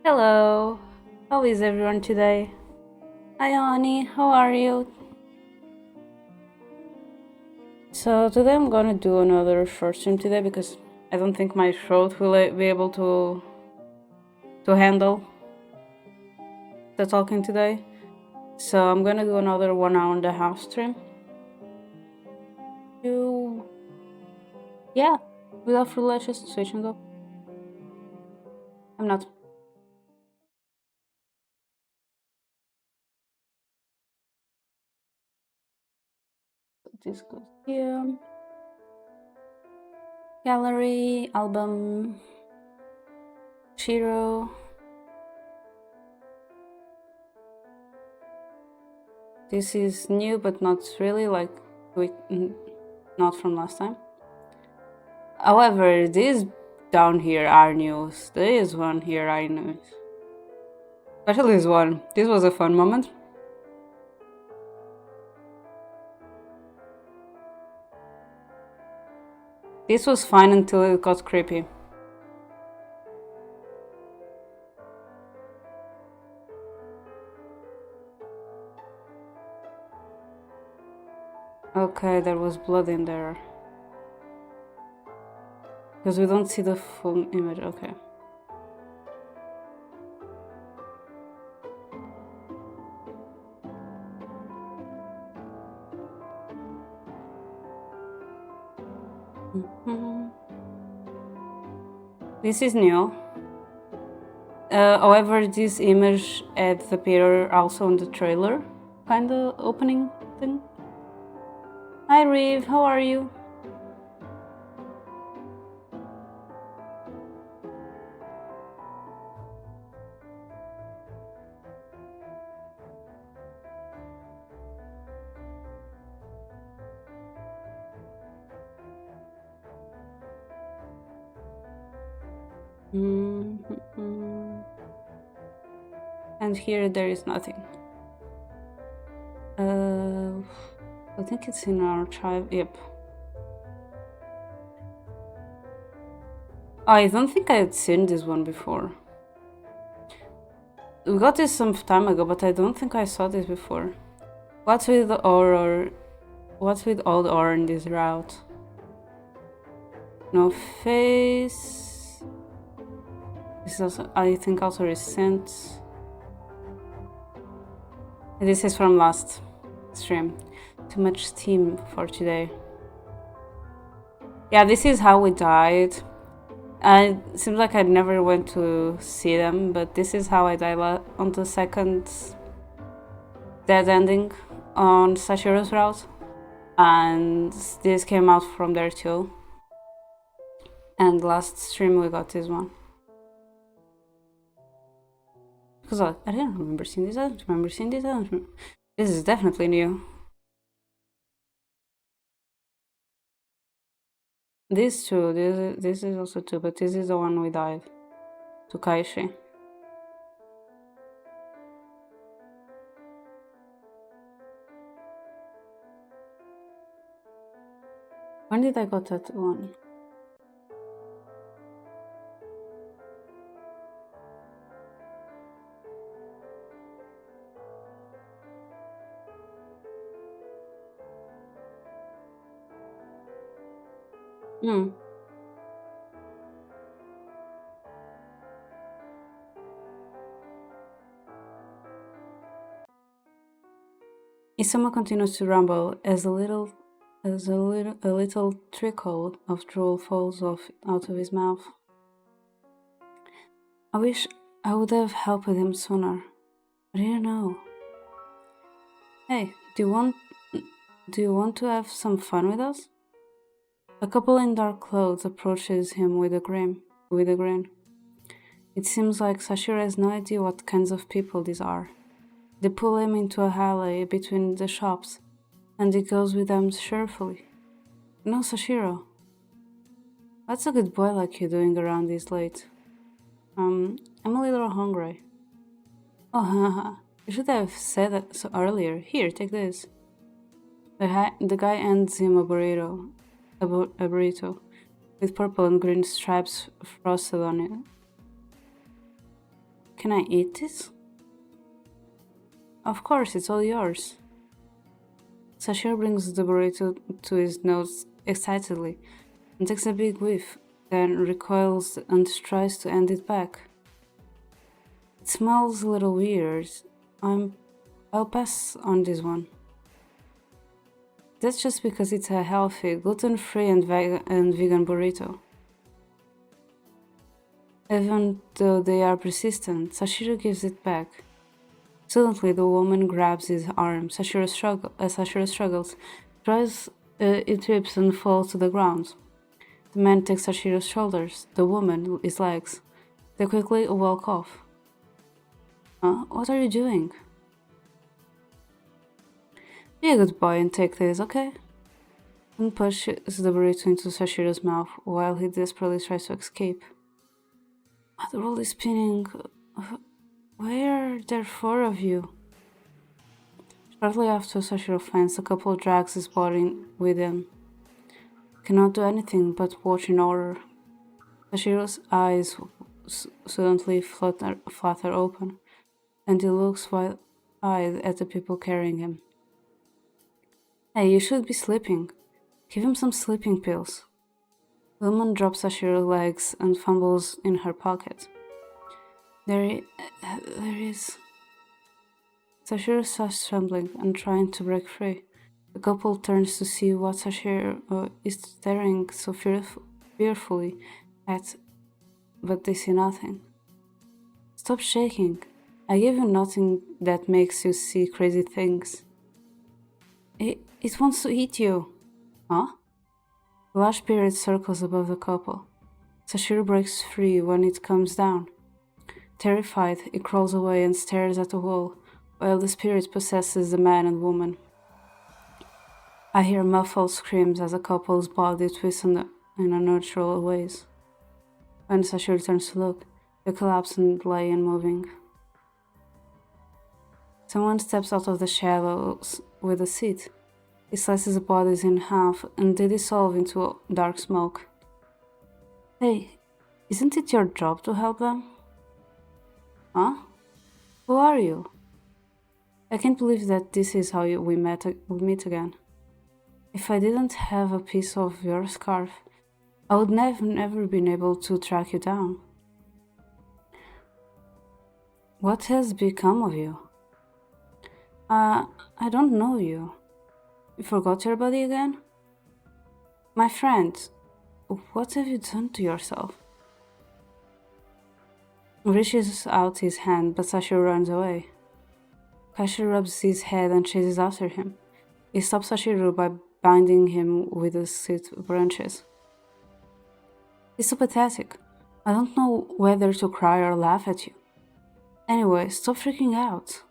Hello, how is everyone today? Hi, Ani, how are you? So today I'm gonna do another short stream today because I don't think my throat will be able to handle the talking today. So I'm gonna do another 1.5 hour stream. Yeah, without relations switching up. I'm not. This goes here. Gallery, album, Shiro. This is new, but not really like not from last time. However, these down here are news. There is one here I know. Especially this one. This was a fun moment. This was fine until it got creepy. Okay, there was blood in there. Because we don't see the full image, okay. This is new. However, this image had appeared also in the trailer, kind of opening thing. Hi Reeve, how are you? And here there is nothing. I think it's in our tribe. Yep. I don't think I had seen this one before. We got this some time ago, but I don't think I saw this before. What's with the horror? What's with all the horror in this route? No face. This is also, I think, also recent. This is from last stream. Too much steam for today. Yeah, this is how we died. It seems like I never went to see them, but this is how I died on the second dead ending on Sashiro's route. And this came out from there too. And last stream we got this one. Because I didn't remember seeing this, I don't remember seeing this, This is definitely new. This too, this is also too, but this is the one we died. To Kaishi. When did I got that one? Isama continues to rumble as a little trickle of drool falls out of his mouth. I wish I would have helped him sooner. I didn't know. Hey, do you want to have some fun with us? A couple in dark clothes approaches him with a grin. It seems like Sashiro has no idea what kinds of people these are. They pull him into a alley between the shops, and he goes with them cheerfully. No, Sashiro. What's a good boy like you doing around this late? I'm a little hungry. Oh, haha. You should have said that so earlier. Here, take this. The guy hands him a burrito with purple and green stripes frosted on it. Can I eat this? Of course, it's all yours. Sashiro brings the burrito to his nose excitedly and takes a big whiff, then recoils and tries to hand it back. It smells a little weird. I'll pass on this one. That's just because it's a healthy, gluten-free and vegan burrito. Even though they are persistent, Sashiro gives it back. Suddenly, the woman grabs his arm. Sashiro struggles, it trips and falls to the ground. The man takes Sashiro's shoulders, the woman his legs. They quickly walk off. What are you doing? Be a good boy and take this, okay? And pushes the burrito into Sashiro's mouth while he desperately tries to escape. The world is spinning. Why are there four of you? Shortly after Sashiro finds the couple drags his body with him. Cannot do anything but watch in horror. Sashiro's eyes suddenly flutter open, and he looks wide-eyed at the people carrying him. Hey, you should be sleeping. Give him some sleeping pills. The woman drops Sashiro's legs and fumbles in her pocket. There is... Sashiro starts trembling and trying to break free. The couple turns to see what Sashiro is staring so fearfully at, but they see nothing. Stop shaking. I gave you nothing that makes you see crazy things. It wants to eat you. Huh? A large spirit circles above the couple. Sashiro breaks free when it comes down. Terrified, he crawls away and stares at the wall, while the spirit possesses the man and woman. I hear muffled screams as the couple's body twists in unnatural ways. When Sashiro turns to look, they collapse and lay unmoving. Someone steps out of the shadows with a seat. He slices the bodies in half and they dissolve into dark smoke. Hey, isn't it your job to help them? Huh? Who are you? I can't believe that this is how we meet again. If I didn't have a piece of your scarf, I would never been able to track you down. What has become of you? I don't know you. You forgot your body again? My friend, what have you done to yourself? He reaches out his hand, but Sashiro runs away. Kashi rubs his head and chases after him. He stops Sashiro by binding him with the seat branches. It's so pathetic. I don't know whether to cry or laugh at you. Anyway, stop freaking out.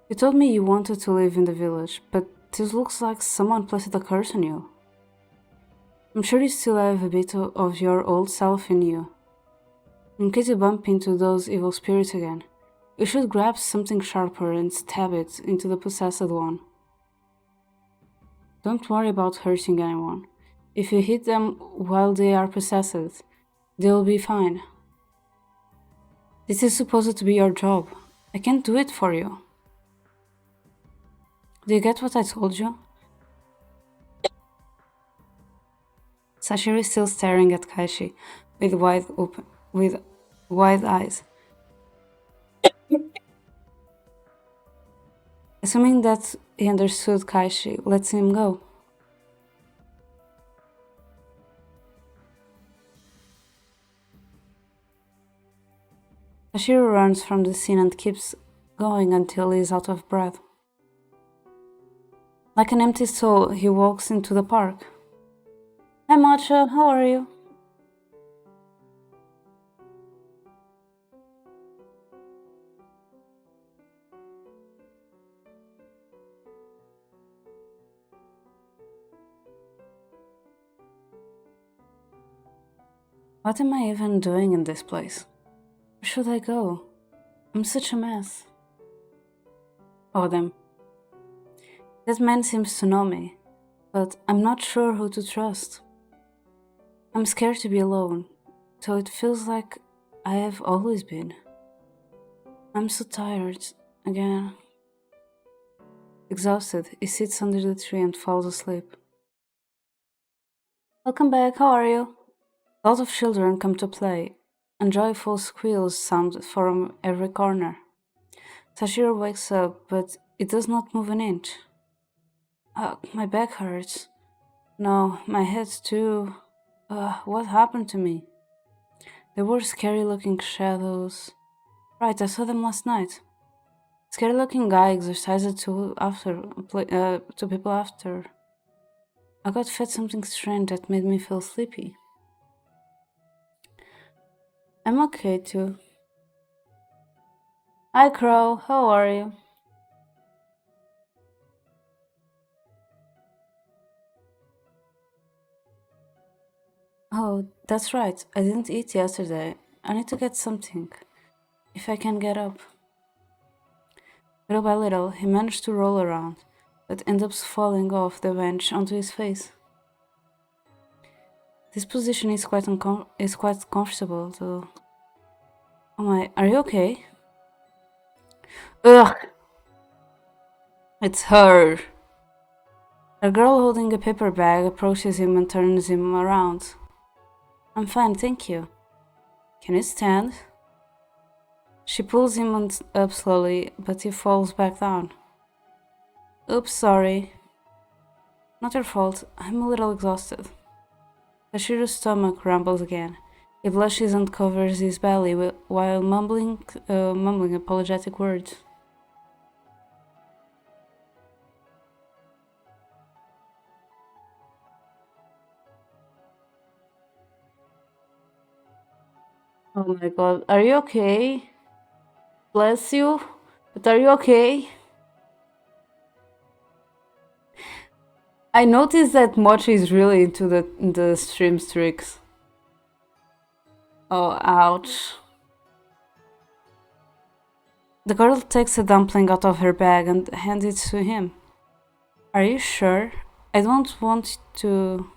You told me you wanted to live in the village, but this looks like someone placed a curse on you. I'm sure you still have a bit of your old self in you. In case you bump into those evil spirits again, you should grab something sharper and stab it into the possessed one. Don't worry about hurting anyone. If you hit them while they are possessed, they'll be fine. This is supposed to be your job. I can't do it for you. Do you get what I told you? Sashiro is still staring at Kaishi with wide eyes. Assuming that he understood Kaishi, lets him go. Sashiro runs from the scene and keeps going until he is out of breath. Like an empty soul, he walks into the park. Hi Matcha, how are you? What am I even doing in this place? Where should I go? I'm such a mess. Oh, them. That man seems to know me, but I'm not sure who to trust. I'm scared to be alone, so it feels like I have always been. I'm so tired. Again. Exhausted, he sits under the tree and falls asleep. Welcome back, how are you? A lot of children come to play, and joyful squeals sound from every corner. Sashiro wakes up, but it does not move an inch. My back hurts. No, my head too. What happened to me? There were scary looking shadows. Right, I saw them last night. Scary looking guy exercised two people after. I got fed something strange that made me feel sleepy. I'm okay too. Hi Crow, how are you? Oh, that's right. I didn't eat yesterday. I need to get something. If I can get up. Little by little, he managed to roll around, but ends up falling off the bench onto his face. This position is quite comfortable, though. Oh my, are you okay? Ugh! It's her! A girl holding a paper bag approaches him and turns him around. I'm fine, thank you. Can you stand? She pulls him up slowly, but he falls back down. Oops, sorry. Not your fault, I'm a little exhausted. Tashiro's stomach rumbles again. He blushes and covers his belly while mumbling apologetic words. Oh my god, are you okay? Bless you, but are you okay? I noticed that Mochi is really into the stream tricks. Oh, ouch. The girl takes a dumpling out of her bag and hands it to him. Are you sure? I don't want to...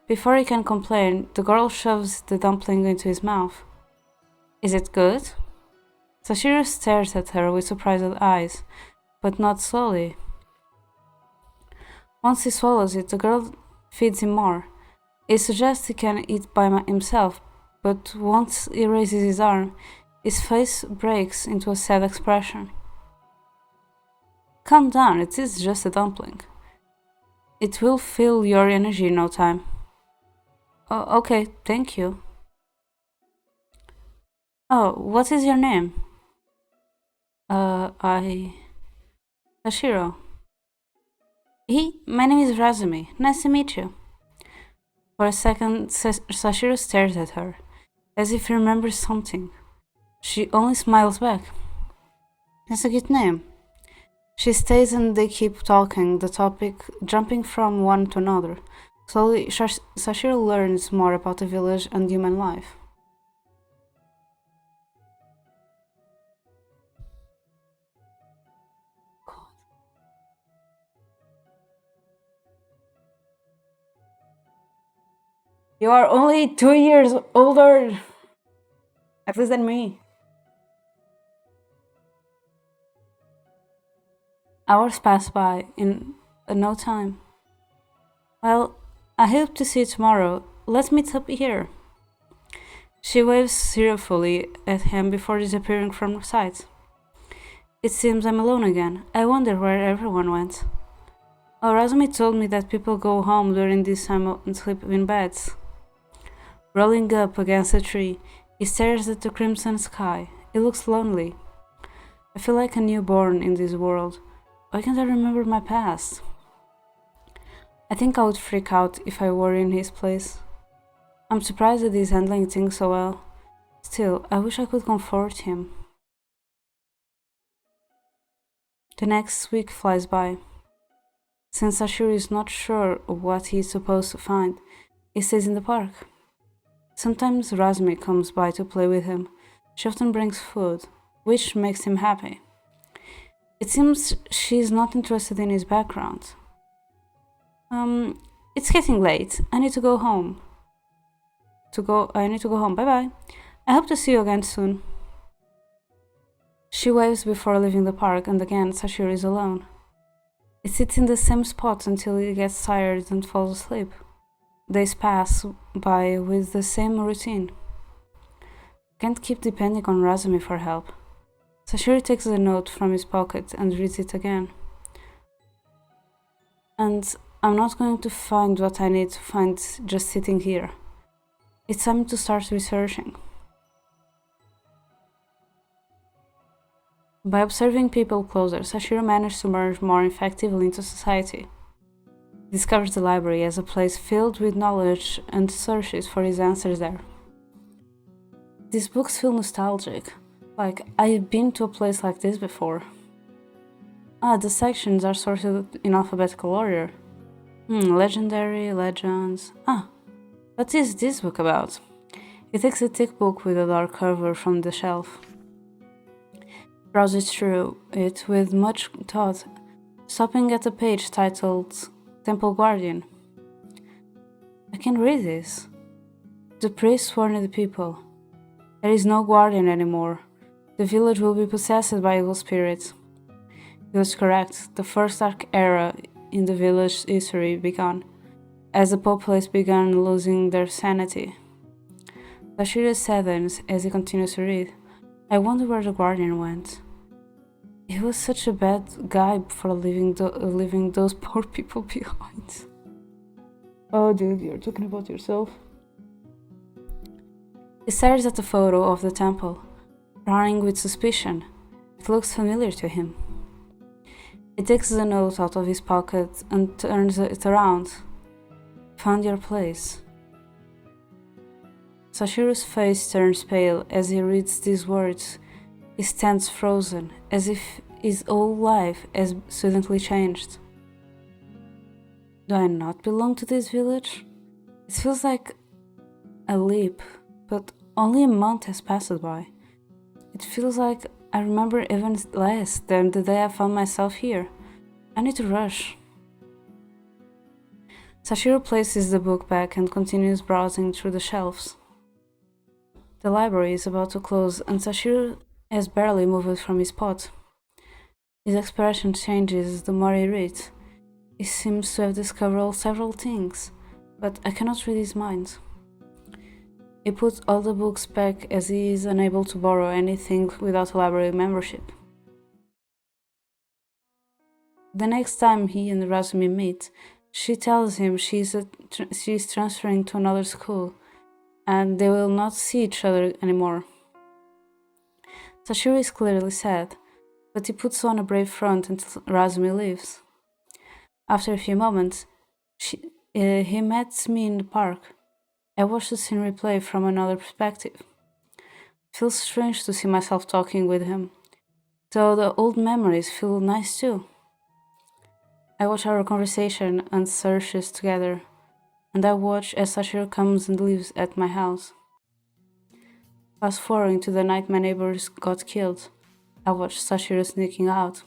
Before he can complain, the girl shoves the dumpling into his mouth. Is it good? Sashiro stares at her with surprised eyes, but not slowly. Once he swallows it, the girl feeds him more. He suggests he can eat by himself, but once he raises his arm, his face breaks into a sad expression. Calm down, it is just a dumpling. It will fill your energy in no time. Oh, okay, thank you. Oh, what is your name? I... Tashiro. My name is Razumi. Nice to meet you. For a second, Sashiro stares at her, as if he remembers something. She only smiles back. That's a good name. She stays and they keep talking, the topic jumping from one to another. Slowly, Sashiro learns more about the village and human life. You are only 2 years older, at least than me. Hours pass by in no time. Well, I hope to see you tomorrow. Let's meet up here. She waves cheerfully at him before disappearing from sight. It seems I'm alone again. I wonder where everyone went. Oh, Razumi told me that people go home during this time and sleep in beds. Rolling up against a tree, he stares at the crimson sky. It looks lonely. I feel like a newborn in this world. Why can't I remember my past? I think I would freak out if I were in his place. I'm surprised that he's handling things so well. Still, I wish I could comfort him. The next week flies by. Since Ashuri is not sure what he is supposed to find, he stays in the park. Sometimes Razmi comes by to play with him. She often brings food, which makes him happy. It seems she is not interested in his background. It's getting late. I need to go home. I need to go home. Bye bye. I hope to see you again soon. She waves before leaving the park, and again Sashiro is alone. It sits in the same spot until it gets tired and falls asleep. Days pass by with the same routine. Can't keep depending on Razumi for help. Sashiro takes the note from his pocket and reads it again. And I'm not going to find what I need to find just sitting here. It's time to start researching. By observing people closer, Sashiro managed to merge more effectively into society. He discovers the library as a place filled with knowledge and searches for his answers there. These books feel nostalgic, like I've been to a place like this before. The sections are sorted in alphabetical order. Legendary, legends. What is this book about? He takes a thick book with a dark cover from the shelf. Browses through it with much thought, stopping at a page titled Temple Guardian. I can read this. The priest warned the people. There is no guardian anymore. The village will be possessed by evil spirits. He was correct. The first dark era in the village history began, as the populace began losing their sanity. Sashiro saddens as he continues to read. I wonder where the guardian went. He was such a bad guy for leaving those poor people behind. Oh dude, you're talking about yourself? He stares at the photo of the temple, frowning with suspicion. It looks familiar to him. He takes the note out of his pocket and turns it around. Found your place. Sashiro's face turns pale as he reads these words. He stands frozen, as if his whole life has suddenly changed. Do I not belong to this village? It feels like a leap, but only a month has passed by. It feels like I remember even less than the day I found myself here. I need to rush. Sashiro places the book back and continues browsing through the shelves. The library is about to close and Sashiro has barely moved from his spot. His expression changes the more he reads. He seems to have discovered several things, but I cannot read his mind. He puts all the books back as he is unable to borrow anything without a library membership. The next time he and Razumi meet, she tells him she is transferring to another school and they will not see each other anymore. Sashiro is clearly sad, but he puts on a brave front until Razumi leaves. After a few moments, he met me in the park. I watched the scene replay from another perspective. It feels strange to see myself talking with him, though the old memories feel nice too. I watch our conversation and searches together, and I watch as Sashiro comes and lives at my house. Fast forwarding to the night my neighbors got killed, I watch Sashiro sneaking out.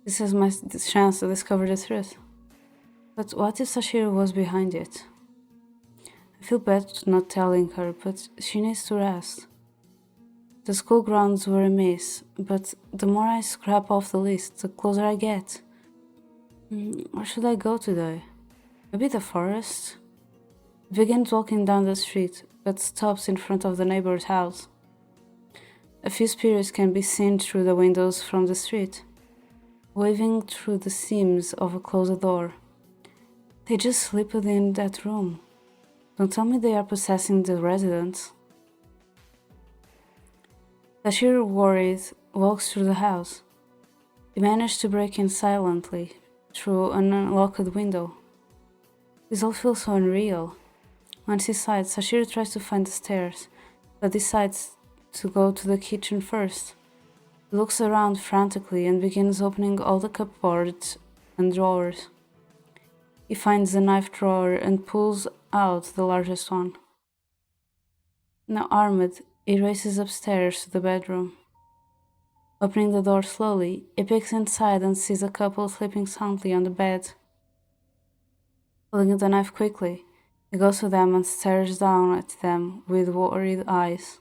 This is my chance to discover the truth. But what if Sashiro was behind it? I feel bad not telling her, but she needs to rest. The school grounds were a mess, but the more I scrap off the list, the closer I get. Where should I go today? Maybe the forest? He begins walking down the street, but stops in front of the neighbor's house. A few spirits can be seen through the windows from the street, waving through the seams of a closed door. They just sleep within that room. Don't tell me they are possessing the residents. Sashiro, worried, walks through the house. He managed to break in silently through an unlocked window. This all feels so unreal. Once inside, Sashiro tries to find the stairs, but decides to go to the kitchen first. He looks around frantically and begins opening all the cupboards and drawers. He finds the knife drawer and pulls out the largest one. Now armed, he races upstairs to the bedroom. Opening the door slowly, he peeks inside and sees a couple sleeping soundly on the bed. Pulling the knife quickly, He goes to them and stares down at them with worried eyes.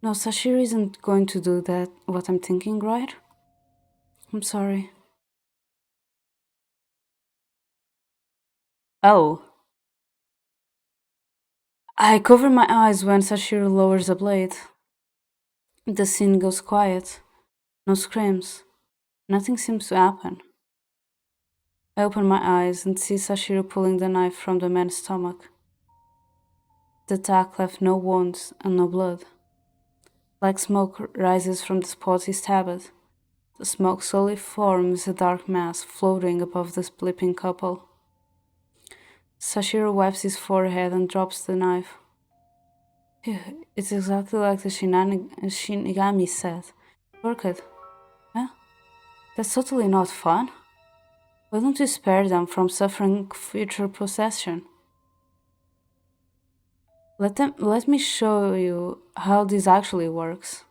No, Sashiro isn't going to do that, what I'm thinking, right? I'm sorry. Oh. I cover my eyes when Sashiro lowers the blade. The scene goes quiet. No screams. Nothing seems to happen. I open my eyes and see Sashiro pulling the knife from the man's stomach. The attack left no wounds and no blood. Black smoke rises from the spot he stabbed. The smoke slowly forms a dark mass floating above the sleeping couple. Sashiro wipes his forehead and drops the knife. Phew, it's exactly like the Shinigami said. Worked. Huh? That's totally not fun. Why don't you spare them from suffering future possession? Let me show you how this actually works.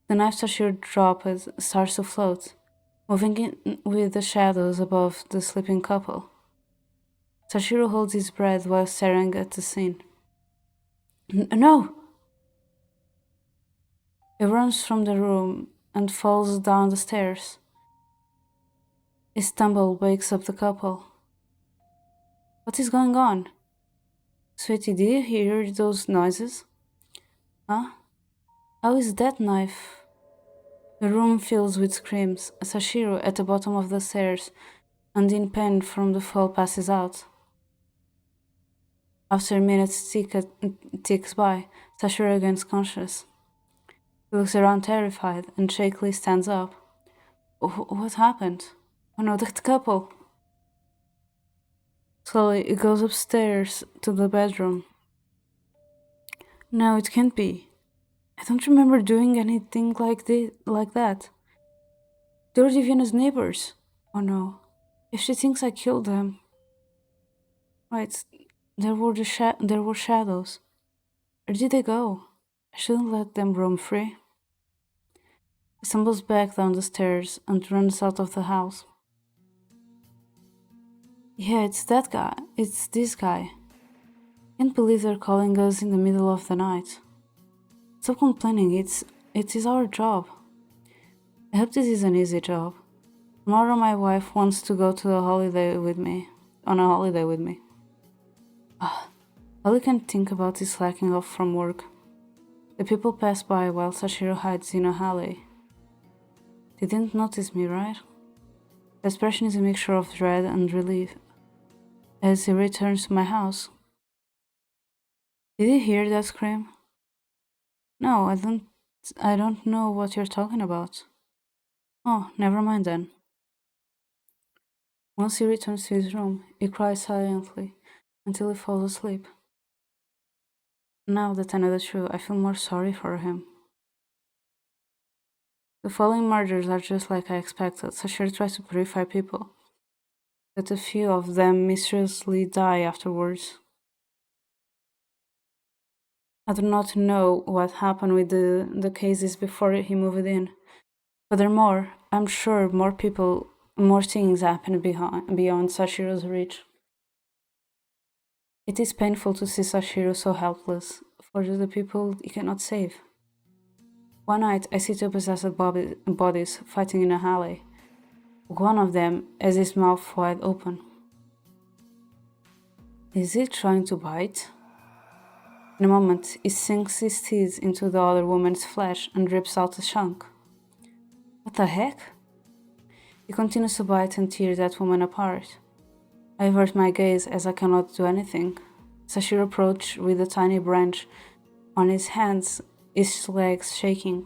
The knife Sashiro dropped starts to float, moving in with the shadows above the sleeping couple. Sashiro holds his breath while staring at the scene. No! He runs from the room and falls down the stairs. His stumble wakes up the couple. What is going on? Sweetie, did you hear those noises? Huh? How is that knife? The room fills with screams. Sashiro, at the bottom of the stairs, and in pain from the fall, passes out. After minutes ticks by, Sashiro regains conscious. He looks around terrified and shakily stands up. What happened? Oh no, that couple! Slowly, he goes upstairs to the bedroom. No, it can't be. I don't remember doing anything like that. They were Viviana's neighbors. Oh no. If she thinks I killed them. Right, there were shadows. Where did they go? I shouldn't let them roam free. He stumbles back down the stairs and runs out of the house. Yeah, it's that guy. It's this guy. Can't believe they're calling us in the middle of the night. Stop complaining, it is our job. I hope this is an easy job. Tomorrow my wife wants to go to a holiday with me. On a holiday with me. All I can think about is slacking off from work. The people pass by while Sashiro hides in a alley. They didn't notice me, right? The expression is a mixture of dread and relief as he returns to my house. Did you hear that scream? No, I don't know what you're talking about. Oh, never mind then. Once he returns to his room, he cries silently until he falls asleep. Now that I know the truth, I feel more sorry for him. The following murders are just like I expected. Sashir tries to purify people, but a few of them mysteriously die afterwards. I do not know what happened with the cases before he moved in. Furthermore, I'm sure more things happen beyond Sashiro's reach. It is painful to see Sashiro so helpless for the people he cannot save. One night, I see two possessed bodies fighting in a alley. One of them has his mouth wide open. Is he trying to bite? In a moment, he sinks his teeth into the other woman's flesh and rips out a chunk. What the heck? He continues to bite and tear that woman apart. I avert my gaze as I cannot do anything. Sashiro approaches with a tiny branch on his hands, his legs shaking.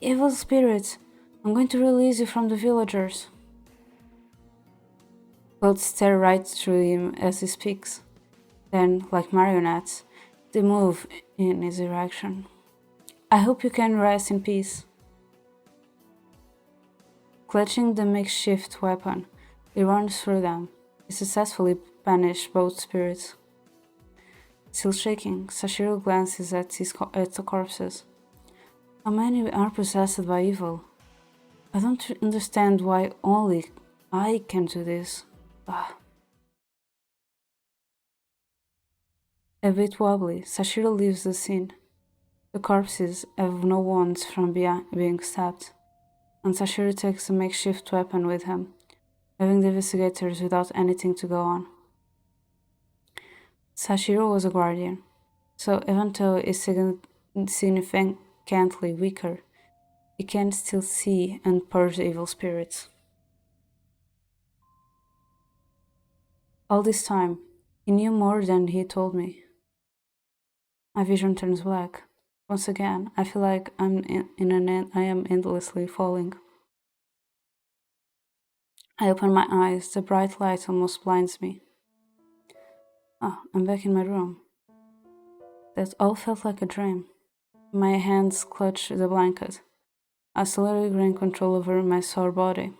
Evil spirit, I'm going to release you from the villagers. Both stare right through him as he speaks. Then, like marionettes, they move in his direction. I hope you can rest in peace. Clutching the makeshift weapon, he runs through them. He successfully banished both spirits. Still shaking, Sashiro glances at the corpses. How many are possessed by evil? I don't understand why only I can do this. Ah. A bit wobbly, Sashiro leaves the scene. The corpses have no wounds from being stabbed, and Sashiro takes a makeshift weapon with him, leaving the investigators without anything to go on. Sashiro was a guardian, so even though he's significantly weaker, he can still see and purge evil spirits. All this time, he knew more than he told me. My vision turns black. Once again, I feel like I am endlessly falling. I open my eyes, the bright light almost blinds me. I'm back in my room. That all felt like a dream. My hands clutch the blanket. I slowly gain control over my sore body.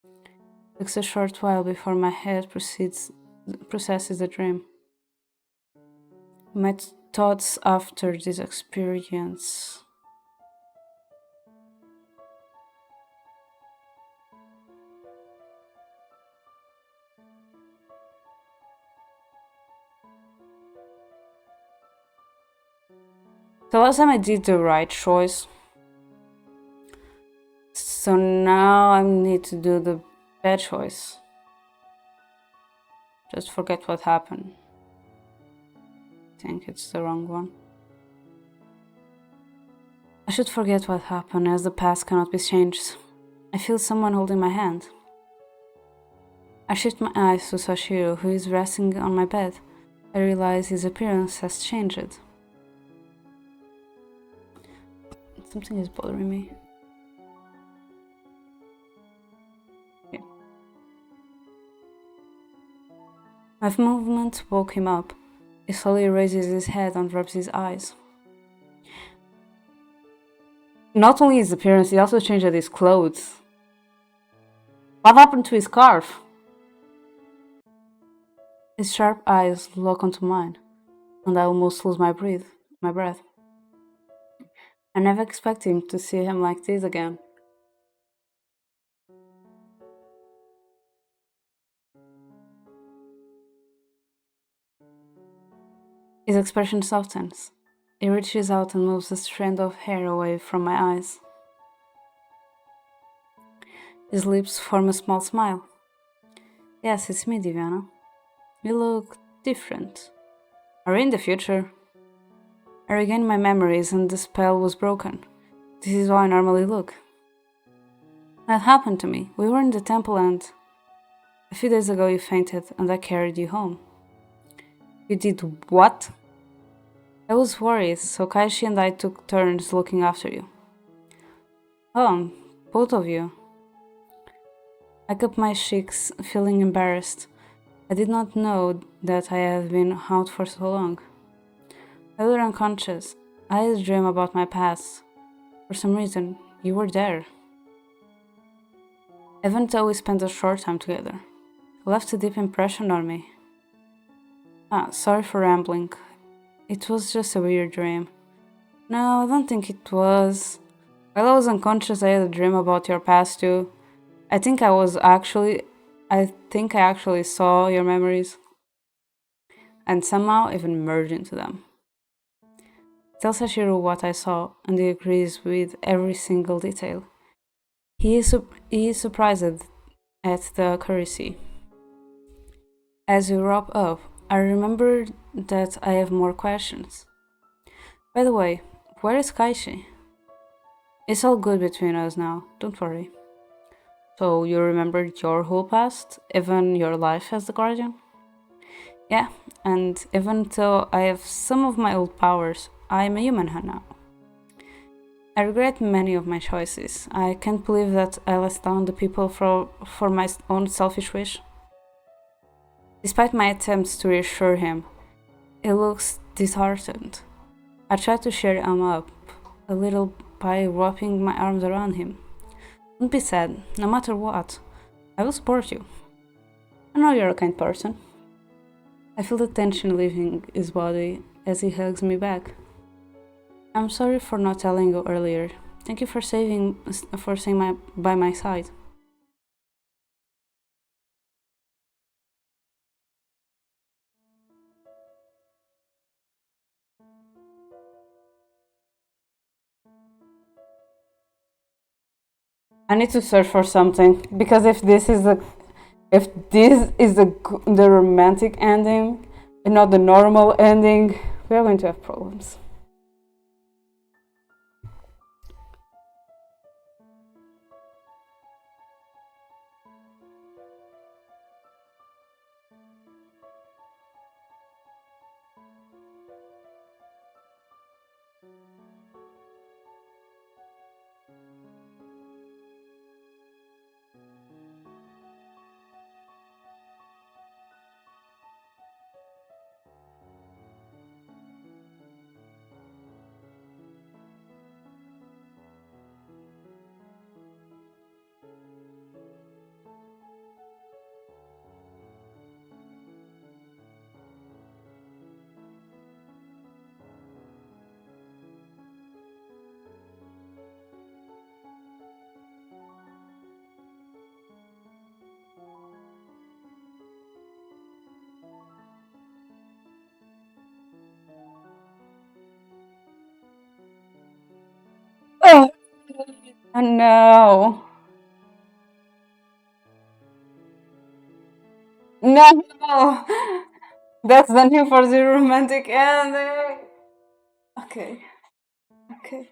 It takes a short while before my head processes the dream. My thoughts after this experience. The last time I did the right choice. So now I need to do the bad choice. Just forget what happened. I think it's the wrong one. I should forget what happened, as the past cannot be changed. I feel someone holding my hand. I shift my eyes to Sashiro, who is resting on my bed. I realize his appearance has changed. Something is bothering me. Okay. My movement woke him up. He slowly raises his head and rubs his eyes. Not only his appearance, he also changed his clothes. What happened to his scarf? His sharp eyes lock onto mine, and I almost lose my breath. I never expected to see him like this again. His expression softens. He reaches out and moves a strand of hair away from my eyes. His lips form a small smile. Yes, it's me, Diviana. You look different. Are we in the future? I regained my memories and the spell was broken. This is how I normally look. That happened to me. We were in the temple and a few days ago you fainted and I carried you home. You did what? I was worried, so Kaishi and I took turns looking after you. Oh, both of you. I cupped my cheeks, feeling embarrassed. I did not know that I had been out for so long. I was unconscious. I had a dream about my past. For some reason, you were there. Even though we spent a short time together, it left a deep impression on me. Sorry for rambling. It was just a weird dream. No, I don't think it was. While I was unconscious, I had a dream about your past too. I think I actually saw your memories and somehow even merged into them. Tell Sashiro what I saw, and he agrees with every single detail. He is surprised at the accuracy. As we wrap up, I remember that I have more questions. By the way, where is Kaishi? It's all good between us now, don't worry. So you remembered your whole past, even your life as the Guardian? Yeah, and even though I have some of my old powers, I am a human now. I regret many of my choices. I can't believe that I let down the people for my own selfish wish. Despite my attempts to reassure him, he looks disheartened. I try to cheer him up a little by wrapping my arms around him. Don't be sad, no matter what. I will support you. I know you're a kind person. I feel the tension leaving his body as he hugs me back. I'm sorry for not telling you earlier. Thank you for staying by my side. I need to search for something because if this is the romantic ending and not the normal ending, we are going to have problems. Oh no. No! That's the new for the romantic ending. Okay. Okay.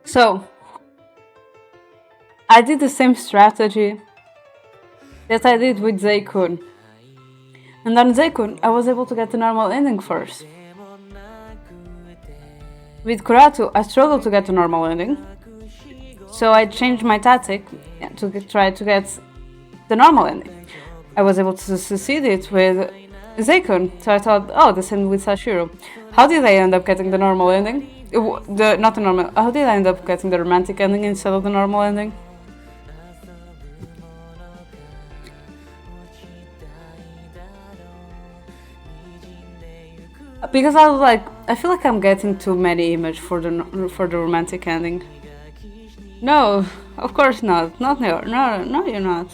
So, I did the same strategy that I did with Zaykun. And on Zaykun, I was able to get the normal ending first. With Kuratu, I struggled to get the normal ending. So I changed my tactic to try to get the normal ending. I was able to succeed it with Zaykun, so I thought, oh, the same with Sashiro. How did I end up getting the normal ending? Not the normal. How did I end up getting the romantic ending instead of the normal ending? Because I was like, I feel like I'm getting too many images for the romantic ending. No, of course not. Not no, no, no, you're not.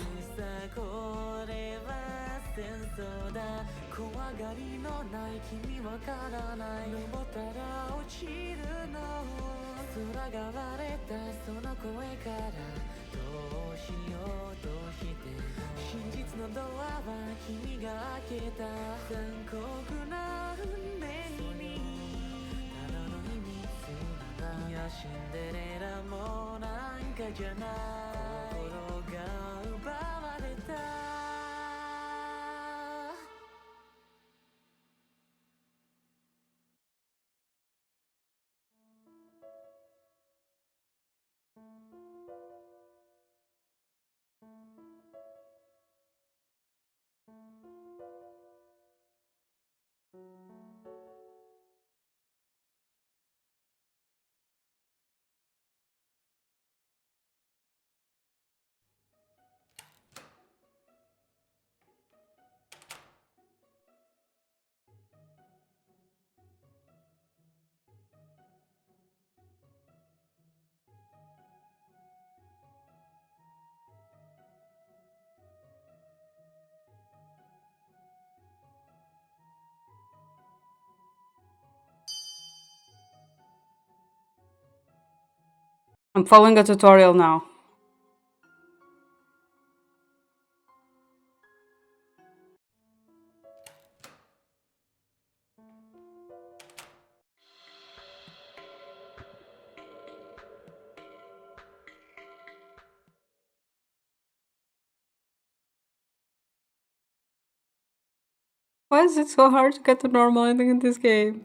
I'm following a tutorial now. Why is it so hard to get the normal ending in this game?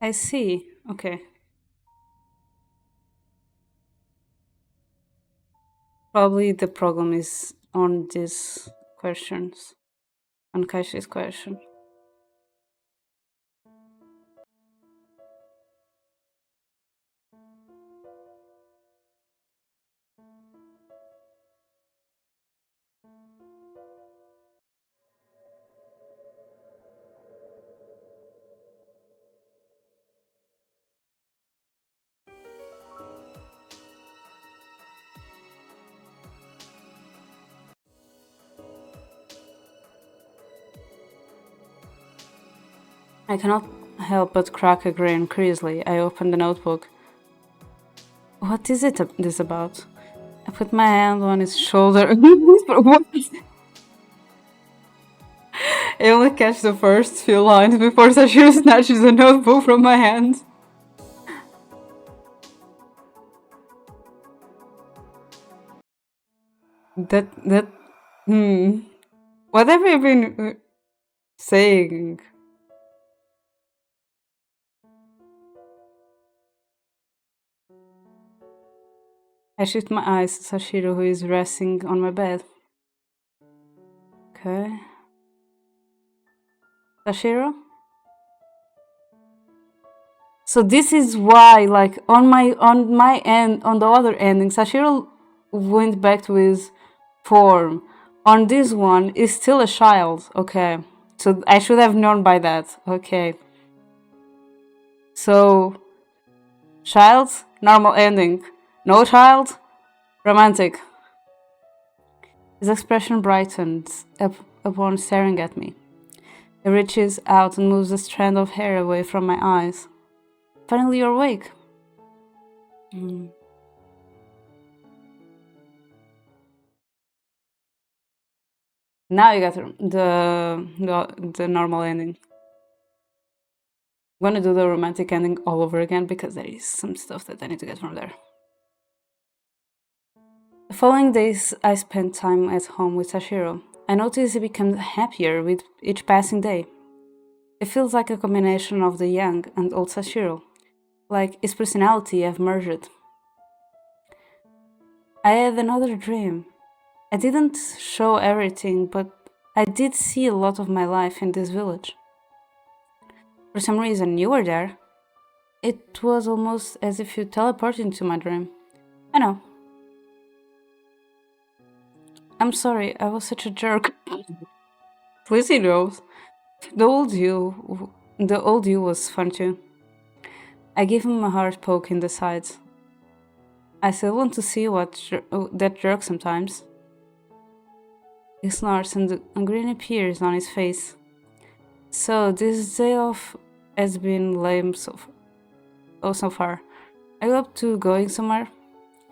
I see. Okay. Probably the problem is on these questions, on Kaishi's question. I cannot help but crack a grin curiously. I opened the notebook. What is this about? I put my hand on his shoulder. What? I only catch the first few lines before Sashiro snatches the notebook from my hand. That, what have you been saying? I shift my eyes to Sashiro, who is resting on my bed. Okay. Sashiro? So this is why, like, on my end, on the other ending, Sashiro went back to his form. On this one, is still a child. Okay. So I should have known by that. Okay. So, child, normal ending. No child, romantic. His expression brightens upon staring at me. He reaches out and moves a strand of hair away from my eyes. Finally, you're awake. Now you got the normal ending. I'm gonna do the romantic ending all over again because there is some stuff that I need to get from there. The following days, I spent time at home with Sashiro. I noticed he became happier with each passing day. It feels like a combination of the young and old Sashiro, like his personality have merged. I had another dream. I didn't show everything, but I did see a lot of my life in this village. For some reason, you were there. It was almost as if you teleported into my dream. I know. I'm sorry, I was such a jerk. Please he knows. The old you was fun too. I gave him a hard poke in the sides. I still want to see that jerk sometimes. He snorts and a grin appears on his face. So this day off has been lame so far. Are you up to going somewhere?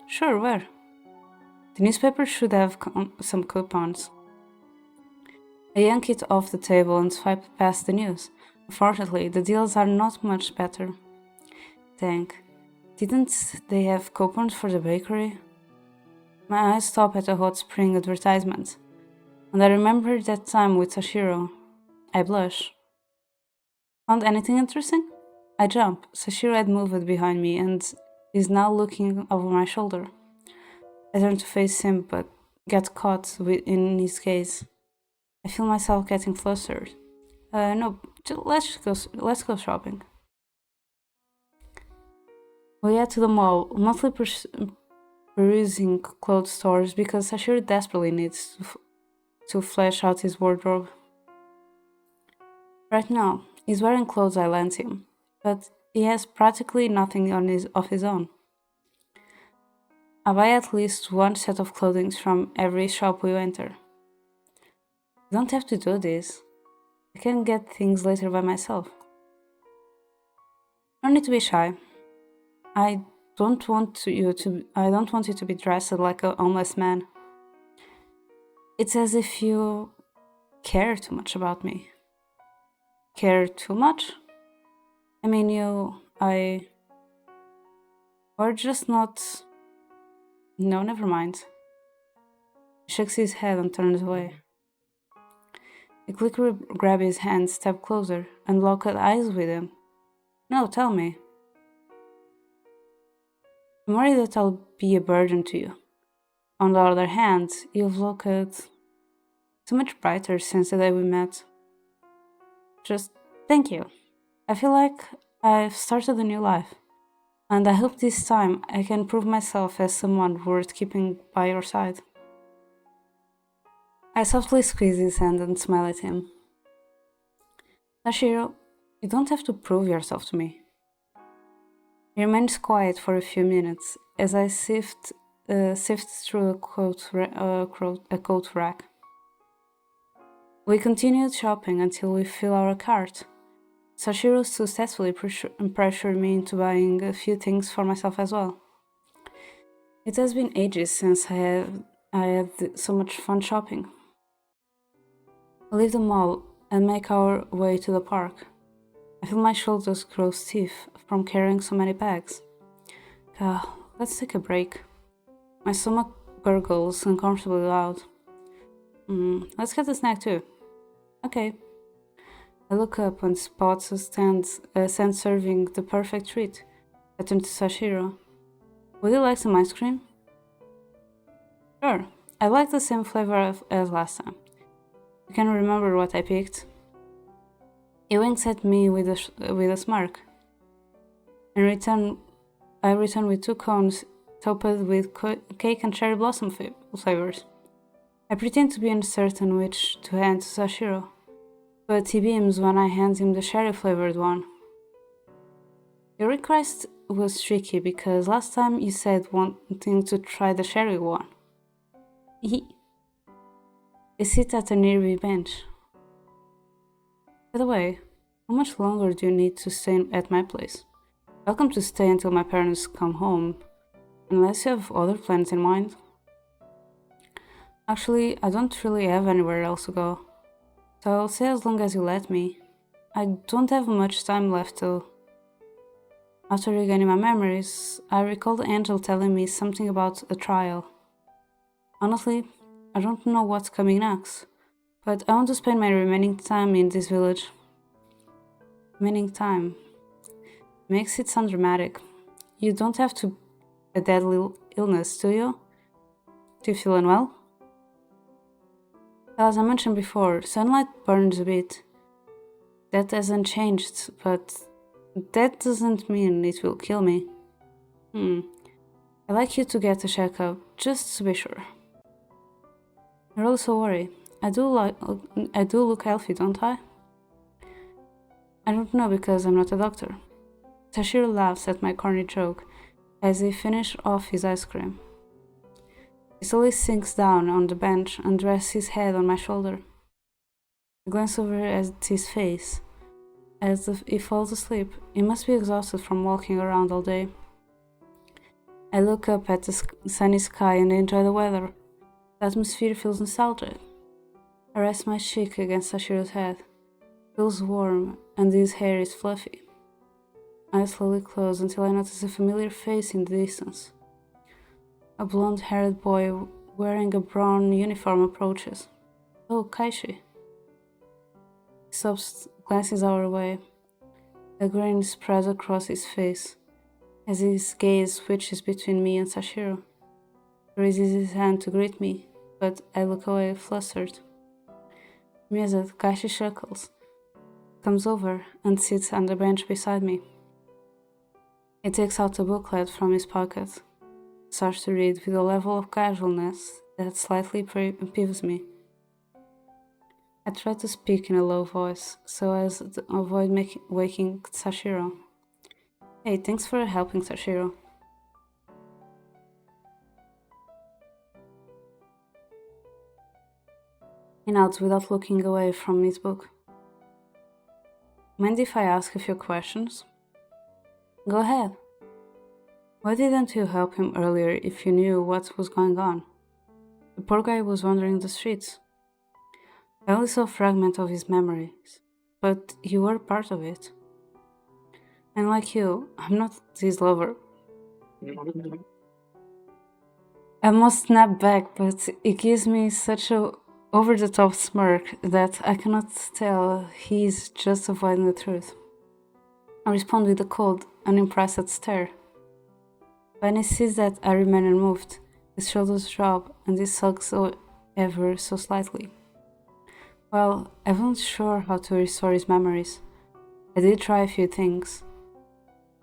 Sure, where? The newspaper should have some coupons. I yank it off the table and swipe past the news. Unfortunately, the deals are not much better. Dang. Didn't they have coupons for the bakery? My eyes stop at a hot spring advertisement, and I remember that time with Sashiro. I blush. Found anything interesting? I jump. Sashiro had moved behind me and is now looking over my shoulder. I turn to face him, but get caught in his gaze. I feel myself getting flustered. No, let's go shopping. We head to the mall, mostly perusing clothes stores because Sashiro desperately needs to flesh out his wardrobe. Right now, he's wearing clothes I lent him, but he has practically nothing of his own. I buy at least one set of clothing from every shop we enter. You don't have to do this. I can get things later by myself. No need to be shy. I don't want you to be dressed like a homeless man. It's as if you care too much about me. Care too much? I mean, or just not. No, never mind. He shakes his head and turns away. I quickly grab his hand, step closer, and lock eyes with him. No, tell me. I'm worried that I'll be a burden to you. On the other hand, you've looked so much brighter since the day we met. Just thank you. I feel like I've started a new life, and I hope this time I can prove myself as someone worth keeping by your side. I softly squeeze his hand and smile at him. Tashiro, you don't have to prove yourself to me. He remains quiet for a few minutes as I sift through a coat rack. We continued shopping until we fill our cart. Sashiro successfully pressured me into buying a few things for myself as well. It has been ages since I had so much fun shopping. We leave the mall and make our way to the park. I feel my shoulders grow stiff from carrying so many bags. Let's take a break. My stomach gurgles uncomfortably loud. Let's get a snack too. Okay. I look up and spot a stand serving the perfect treat. I turn to Sashiro. Would you like some ice cream? Sure. I like the same flavor as last time. You can remember what I picked? He winks at me with a smirk. In return, I return with 2 cones topped with cake and cherry blossom flavors. I pretend to be uncertain which to hand to Sashiro, but he beams when I hand him the cherry-flavored one. Your request was tricky because last time you said wanting to try the cherry one. I sit at a nearby bench. By the way, how much longer do you need to stay at my place? Welcome to stay until my parents come home, unless you have other plans in mind. Actually, I don't really have anywhere else to go, so I'll stay as long as you let me. I don't have much time left though. After regaining my memories, I recalled Angel telling me something about a trial. Honestly, I don't know what's coming next, but I want to spend my remaining time in this village. Remaining time makes it sound dramatic. You don't have to a deadly illness, do you? Do you feel unwell? As I mentioned before, sunlight burns a bit. That hasn't changed, but that doesn't mean it will kill me. I'd like you to get a checkup, just to be sure. You're also worried. I do look healthy, don't I? I don't know because I'm not a doctor. Tashiro laughs at my corny joke as he finishes off his ice cream. He slowly sinks down on the bench and rests his head on my shoulder. I glance over at his face. As if he falls asleep, he must be exhausted from walking around all day. I look up at the sunny sky and enjoy the weather. The atmosphere feels nostalgic. I rest my cheek against Sashiro's head. It feels warm and his hair is fluffy. I slowly close until I notice a familiar face in the distance. A blonde-haired boy wearing a brown uniform approaches. Oh, Kaishi. He stops, glances our way. A grin spreads across his face as his gaze switches between me and Sashiro. He raises his hand to greet me, but I look away flustered. Amused, Kaishi chuckles, comes over and sits on the bench beside me. He takes out a booklet from his pocket, starts to read with a level of casualness that slightly peeves me. I try to speak in a low voice so as to avoid waking Sashiro. Hey, thanks for helping, Sashiro. He nods without looking away from his book. Mind if I ask a few questions? Go ahead. Why didn't you help him earlier if you knew what was going on? The poor guy was wandering the streets. I only saw a fragment of his memories, but you were part of it. And like you, I'm not his lover. I must snap back, but it gives me such a over-the-top smirk that I cannot tell he's just avoiding the truth. I respond with a cold, unimpressed stare. When he sees that I remain unmoved, his shoulders drop and he sucks ever so slightly. Well, I wasn't sure how to restore his memories. I did try a few things.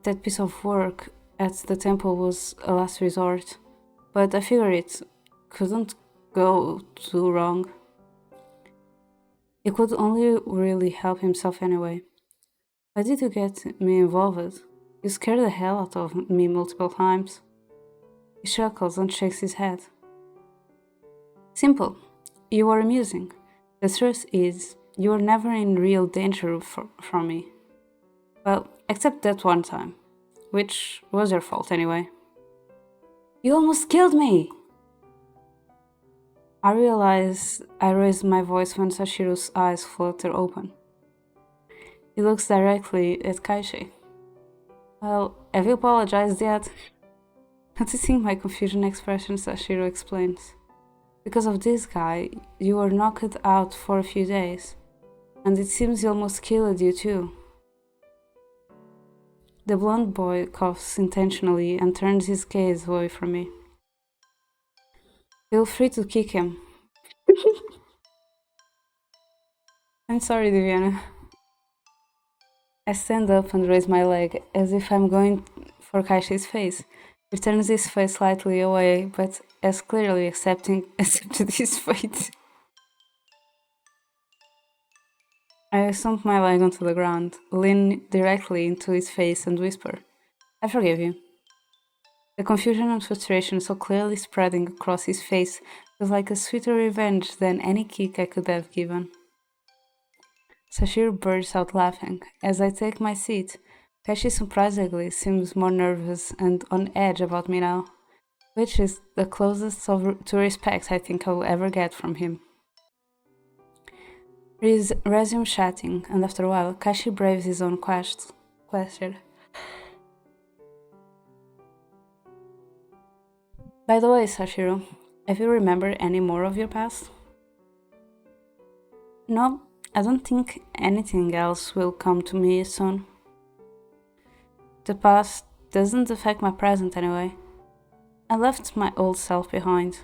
That piece of work at the temple was a last resort, but I figured it couldn't go too wrong. He could only really help himself anyway. Why did you get me involved? You scared the hell out of me multiple times. He chuckles and shakes his head. Simple. You were amusing. The truth is, you were never in real danger from me. Well, except that one time, which was your fault anyway. You almost killed me! I realize I raised my voice when Sashiro's eyes flutter open. He looks directly at Kaishi. Well, have you apologized yet? Noticing my confusion expression, Sashiro explains. Because of this guy, you were knocked out for a few days, and it seems he almost killed you too. The blonde boy coughs intentionally and turns his gaze away from me. Feel free to kick him. I'm sorry, Diviana. I stand up and raise my leg as if I'm going for Kaishi's face. He turns his face slightly away, but as clearly accepted his fate. I stomp my leg onto the ground, lean directly into his face and whisper, I forgive you. The confusion and frustration so clearly spreading across his face was like a sweeter revenge than any kick I could have given. Sashiro bursts out laughing. As I take my seat, Kashi surprisingly seems more nervous and on edge about me now, which is the closest to respect I think I will ever get from him. We resume chatting, and after a while, Kashi braves his own question. By the way, Sashiro, have you remembered any more of your past? No, I don't think anything else will come to me soon. The past doesn't affect my present anyway. I left my old self behind.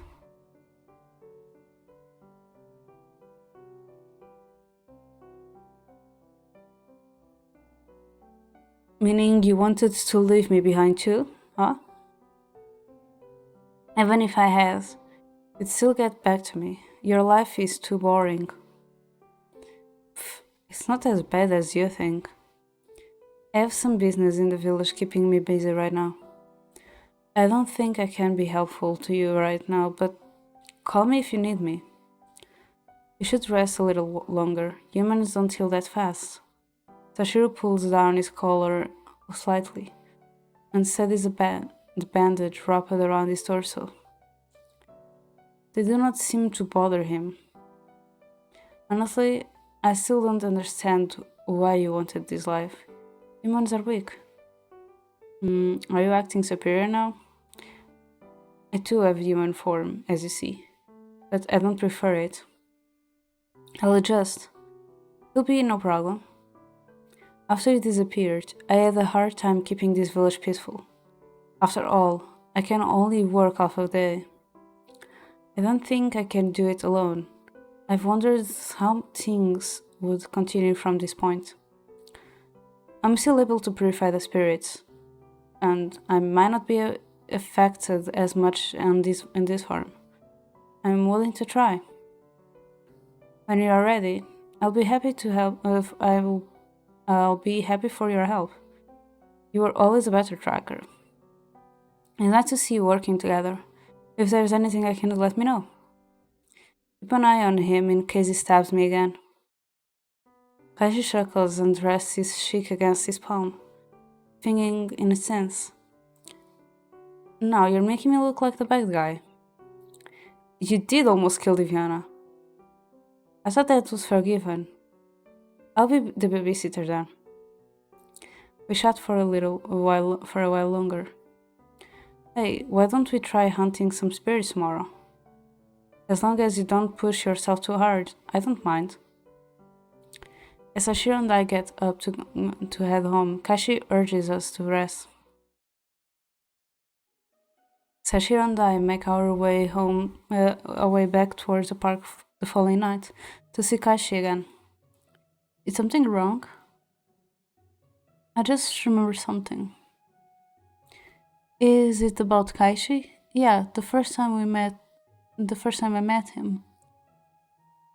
Meaning you wanted to leave me behind too, huh? Even if I had, you'd still get back to me. Your life is too boring. It's not as bad as you think. I have some business in the village keeping me busy right now. I don't think I can be helpful to you right now, but call me if you need me. You should rest a little longer. Humans don't heal that fast. Tashiro pulls down his collar slightly and steadies the bandage wrapped around his torso. They do not seem to bother him. Honestly, I still don't understand why you wanted this life. Humans are weak. Are you acting superior now? I too have human form, as you see, but I don't prefer it. I'll adjust. It'll be no problem. After you disappeared, I had a hard time keeping this village peaceful. After all, I can only work half a day. I don't think I can do it alone. I've wondered how things would continue from this point. I'm still able to purify the spirits, and I might not be affected as much in this form. I'm willing to try. When you are ready, I'll be happy to help. I'll be happy for your help. You are always a better tracker. I'd like to see you working together. If there's anything I can do, let me know. Keep an eye on him in case he stabs me again. Kaiji chuckles and rests his cheek against his palm, thinking in a sense. Now you're making me look like the bad guy. You did almost kill Diviana. I thought that was forgiven. I'll be the babysitter then. We chat for a while longer. Hey, why don't we try hunting some spirits tomorrow? As long as you don't push yourself too hard, I don't mind. As Ashiro and I get up to head home, Kashi urges us to rest. Sashiro and I make our way back towards the park the following night to see Kashi again. Is something wrong? I just remember something. Is it about Kashi? Yeah, the first time I met him.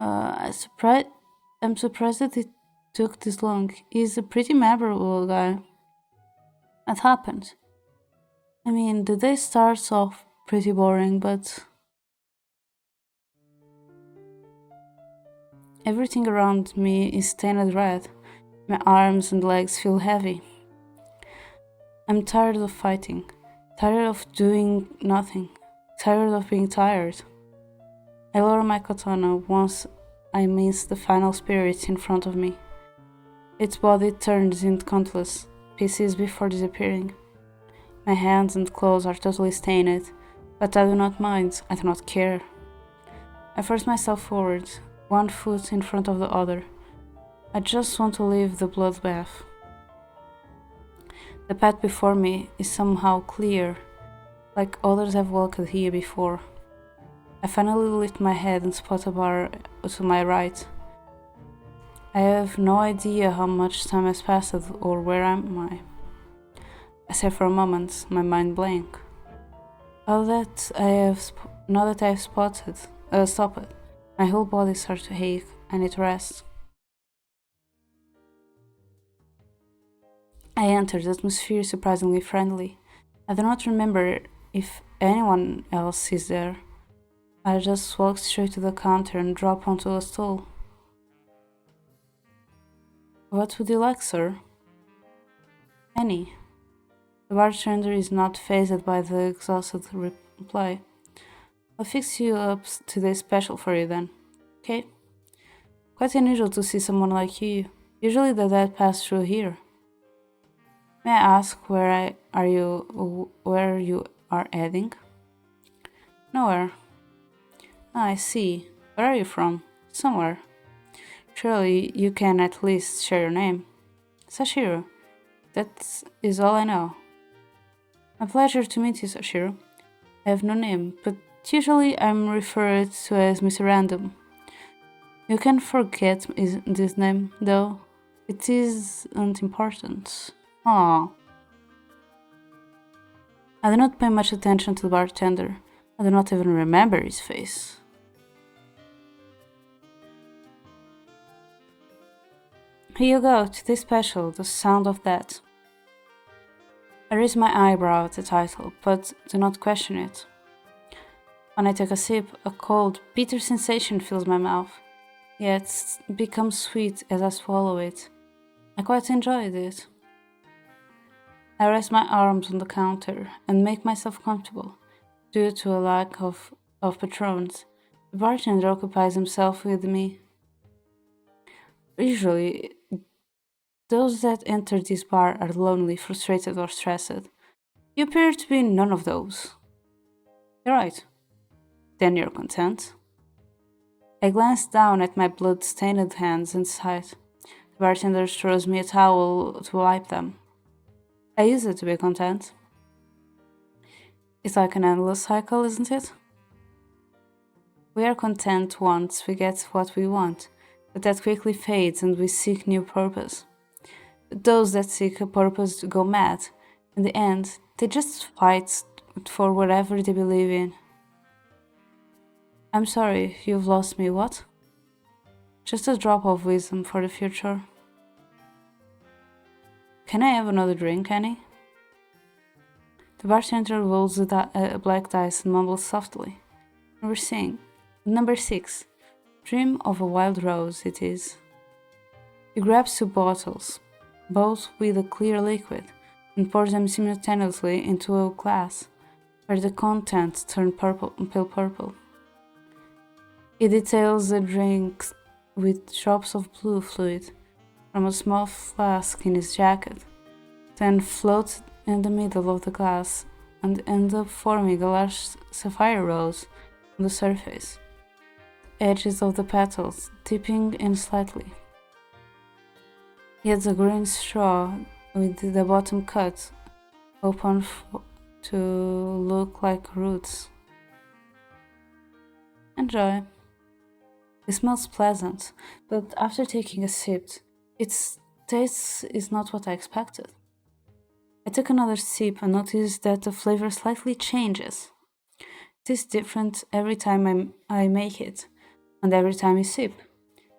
I'm surprised that it took this long. He's a pretty memorable guy. What happened? I mean, the day starts off pretty boring, but everything around me is stained red. My arms and legs feel heavy. I'm tired of fighting, tired of doing nothing, tired of being tired. I lower my katana once I miss the final spirit in front of me. Its body turns into countless pieces before disappearing. My hands and clothes are totally stained, but I do not mind, I do not care. I force myself forward, one foot in front of the other. I just want to leave the bloodbath. The path before me is somehow clear, like others have walked here before. I finally lift my head and spot a bar to my right. I have no idea how much time has passed or where am I. I say for a moment, my mind blank. Now that I have stopped, my whole body starts to ache. I need to rest. I enter. The atmosphere is surprisingly friendly. I do not remember if anyone else is there. I just walk straight to the counter and drop onto a stool. What would you like, sir? Any. The bartender is not fazed by the exhausted reply. I'll fix you up today special for you then. Okay? Quite unusual to see someone like you. Usually the dead pass through here. May I ask where you are heading? Nowhere. Ah, I see. Where are you from? Somewhere. Surely you can at least share your name. Sashiro. That is all I know. A pleasure to meet you, Sashiro. I have no name, but usually I'm referred to as Mr. Random. You can forget this name, though. It isn't important. Ah. I do not pay much attention to the bartender. I do not even remember his face. Here you go, today's special, the sound of that. I raise my eyebrow at the title, but do not question it. When I take a sip, a cold, bitter sensation fills my mouth, yet becomes sweet as I swallow it. I quite enjoyed it. I rest my arms on the counter and make myself comfortable. Due to a lack of patrons, the bartender occupies himself with me. Usually, those that enter this bar are lonely, frustrated, or stressed. You appear to be none of those. You're right. Then you're content. I glance down at my blood-stained hands and sigh. The bartender throws me a towel to wipe them. I use it to be content. It's like an endless cycle, isn't it? We are content once we get what we want, but that quickly fades and we seek new purpose. But those that seek a purpose go mad. In the end, they just fight for whatever they believe in. I'm sorry, you've lost me, what? Just a drop of wisdom for the future. Can I have another drink, Annie? The bartender rolls a black dice and mumbles softly. Number 6. Dream of a wild rose, it is. He grabs 2 bottles, both with a clear liquid, and pours them simultaneously into a glass, where the contents turn pale purple. He details the drink with drops of blue fluid from a small flask in his jacket, then floats in the middle of the glass and ends up forming a large sapphire rose on the surface, the edges of the petals dipping in slightly. He has a green straw with the bottom cut open to look like roots. Enjoy. It smells pleasant, but after taking a sip, its taste is not what I expected. I took another sip and noticed that the flavor slightly changes. It is different every time I make it, and every time you sip.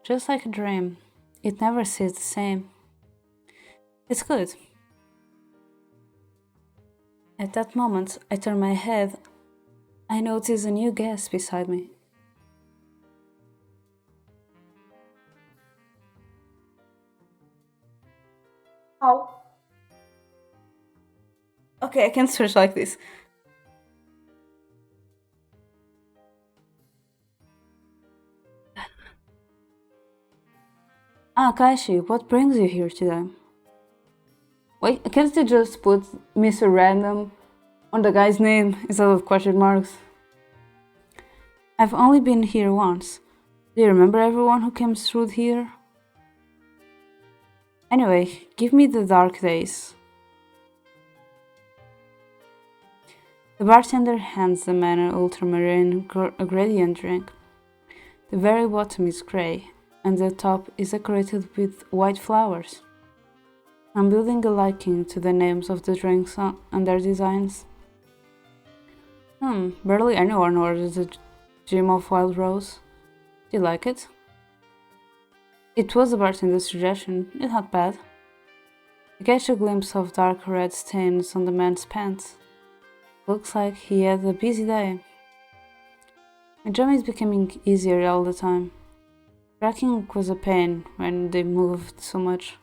Just like a dream, it never stays the same. It's good. At that moment, I turn my head. I notice a new guest beside me. How? Okay, I can switch like this. Ah, Kaishi, what brings you here today? Wait, can't you just put Mr. Random on the guy's name instead of question marks? I've only been here once. Do you remember everyone who came through here? Anyway, give me the dark days. The bartender hands the man an ultramarine gradient drink. The very bottom is grey, and the top is decorated with white flowers. I'm building a liking to the names of the drinks and their designs. Barely anyone orders a Gem of Wild Rose. Do you like it? It was the bartender's suggestion, it's not bad. I catch a glimpse of dark red stains on the man's pants. Looks like he had a busy day. My job is becoming easier all the time. Tracking was a pain when they moved so much,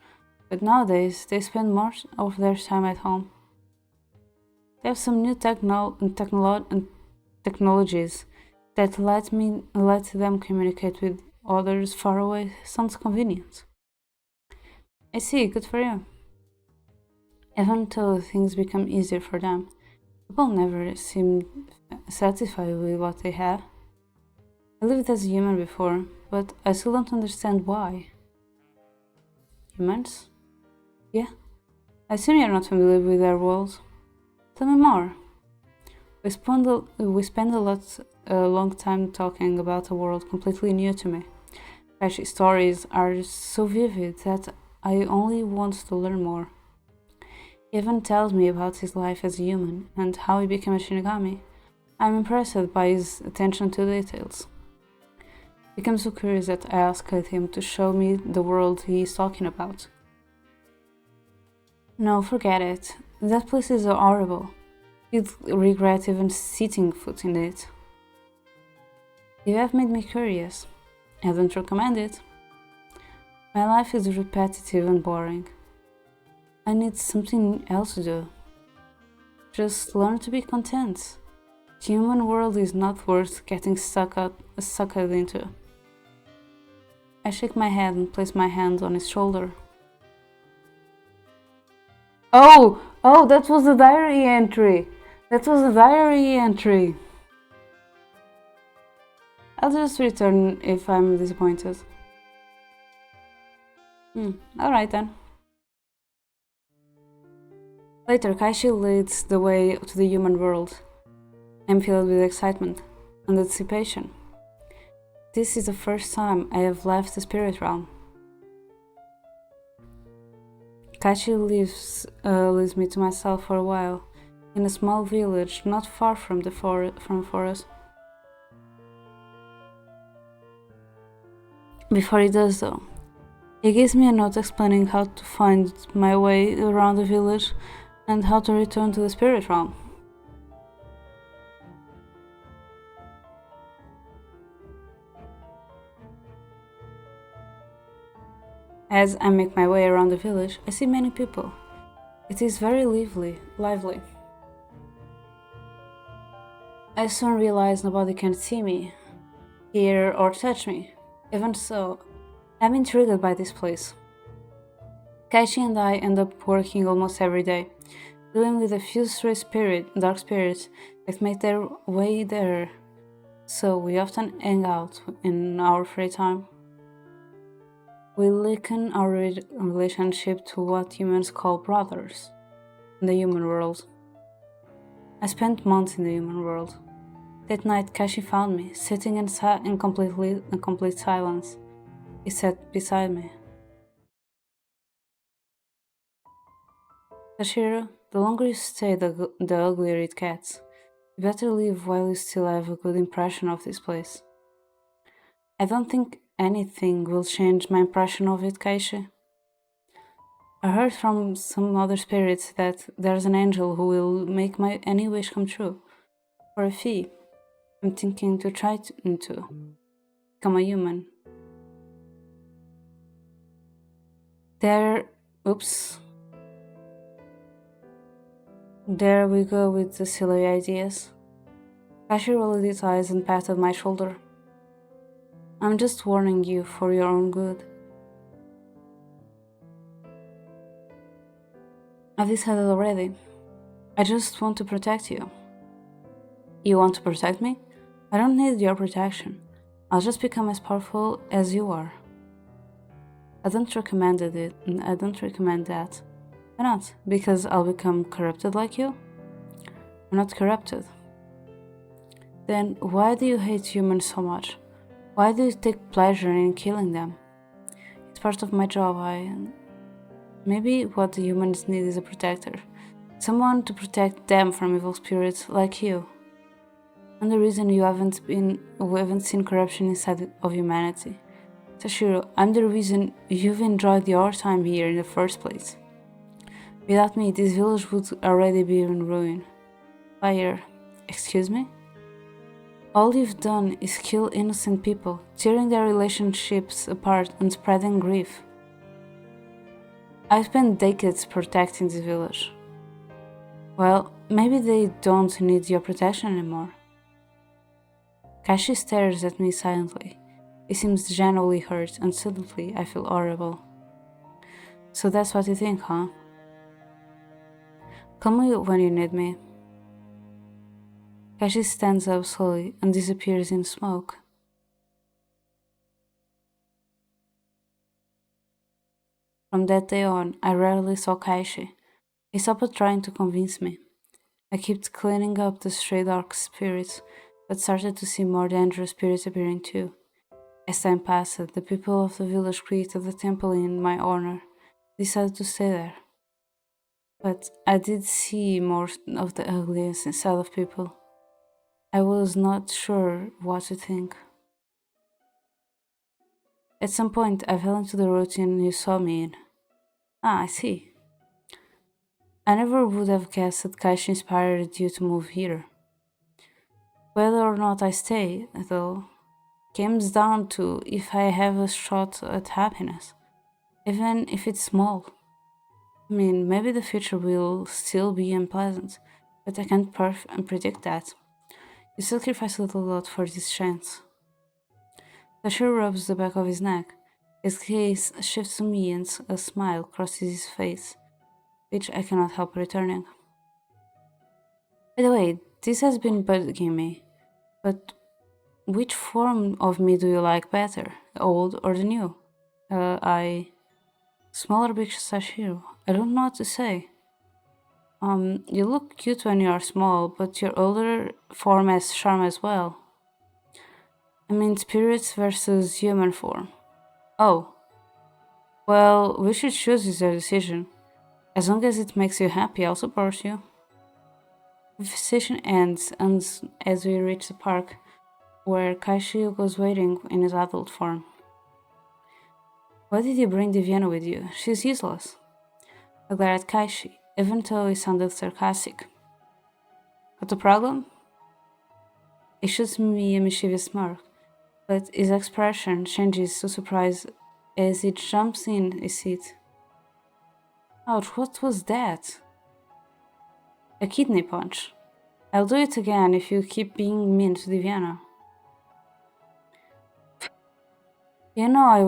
but nowadays they spend more of their time at home. They have some new technologies that let them communicate with others far away. Sounds convenient. I see, good for you. Even though things become easier for them, people never seem satisfied with what they have. I lived as a human before, but I still don't understand why. Humans? Yeah. I assume you're not familiar with their world. Tell me more. We spend a long time talking about a world completely new to me. Actually, stories are so vivid that I only want to learn more. He even tells me about his life as a human and how he became a Shinigami. I'm impressed by his attention to details. I became so curious that I asked him to show me the world he is talking about. No, forget it. That place is horrible. You'd regret even setting foot in it. You have made me curious. I don't recommend it. My life is repetitive and boring. I need something else to do. Just learn to be content. The human world is not worth getting sucked into. I shake my head and place my hand on his shoulder. Oh, that was the diary entry. That was the diary entry. I'll just return if I'm disappointed. Alright then. Later, Kaishi leads the way to the human world. I'm filled with excitement and anticipation. This is the first time I have left the spirit realm. Kaishi leaves me to myself for a while, in a small village not far from the forest. Before he does though, he gives me a note explaining how to find my way around the village and how to return to the spirit realm. As I make my way around the village, I see many people. It is very lively. I soon realize nobody can see me, hear or touch me. Even so, I'm intrigued by this place. Kaishi and I end up working almost every day, dealing with a few stray dark spirits that make their way there, so we often hang out in our free time. We liken our relationship to what humans call brothers in the human world. I spent months in the human world. That night, Kashi found me, sitting in complete silence. He sat beside me. Tashiro, the longer you stay, the uglier it gets. You better leave while you still have a good impression of this place. I don't think anything will change my impression of it, Kaishi. I heard from some other spirits that there's an angel who will make my any wish come true. For a fee, I'm thinking to try to become a human. Oops. There we go with the silly ideas. Kashi rolled his eyes and patted my shoulder. I'm just warning you for your own good. I've decided already. I just want to protect you. You want to protect me? I don't need your protection. I'll just become as powerful as you are. I don't recommend that. Why not? Because I'll become corrupted like you? I'm not corrupted. Then why do you hate humans so much? Why do you take pleasure in killing them? It's part of my job. Maybe what the humans need is a protector. Someone to protect them from evil spirits like you. And the reason we haven't seen corruption inside of humanity. Tashiro, I'm the reason you've enjoyed your time here in the first place. Without me, this village would already be in ruin. Fire. Excuse me? All you've done is kill innocent people, tearing their relationships apart and spreading grief. I've spent decades protecting this village. Well, maybe they don't need your protection anymore. Kashi stares at me silently. He seems genuinely hurt, and suddenly I feel horrible. So that's what you think, huh? Call me when you need me. Kashi stands up slowly and disappears in smoke. From that day on, I rarely saw Kaishi. He stopped trying to convince me. I kept cleaning up the stray dark spirits, but started to see more dangerous spirits appearing too. As time passed, the people of the village created a temple in my honor. Decided to stay there. But I did see more of the ugliness inside of people. I was not sure what to think. At some point, I fell into the routine you saw me in. Ah, I see. I never would have guessed that Kaishi inspired you to move here. Whether or not I stay, though, comes down to if I have a shot at happiness, even if it's small. I mean, maybe the future will still be unpleasant, but I can't predict that. You sacrifice a lot for this chance. Tashiro rubs the back of his neck. His gaze shifts to me and a smile crosses his face, which I cannot help returning. By the way, this has been bugging me, but which form of me do you like better, the old or the new? Smaller big Tashiro. I don't know what to say. You look cute when you are small, but your older form has charm as well. I mean, spirits versus human form. Oh, well, we should choose is your decision. As long as it makes you happy, I'll support you. The session ends, and as we reach the park, where Kaishi was waiting in his adult form. Why did you bring Diviana with you? She's useless. I glared at Kaishi, even though he sounded sarcastic. Got a problem? He shoots me a mischievous smirk, but his expression changes to surprise as he jumps in his seat. Ouch, what was that? A kidney punch. I'll do it again if you keep being mean to Diviana. You know I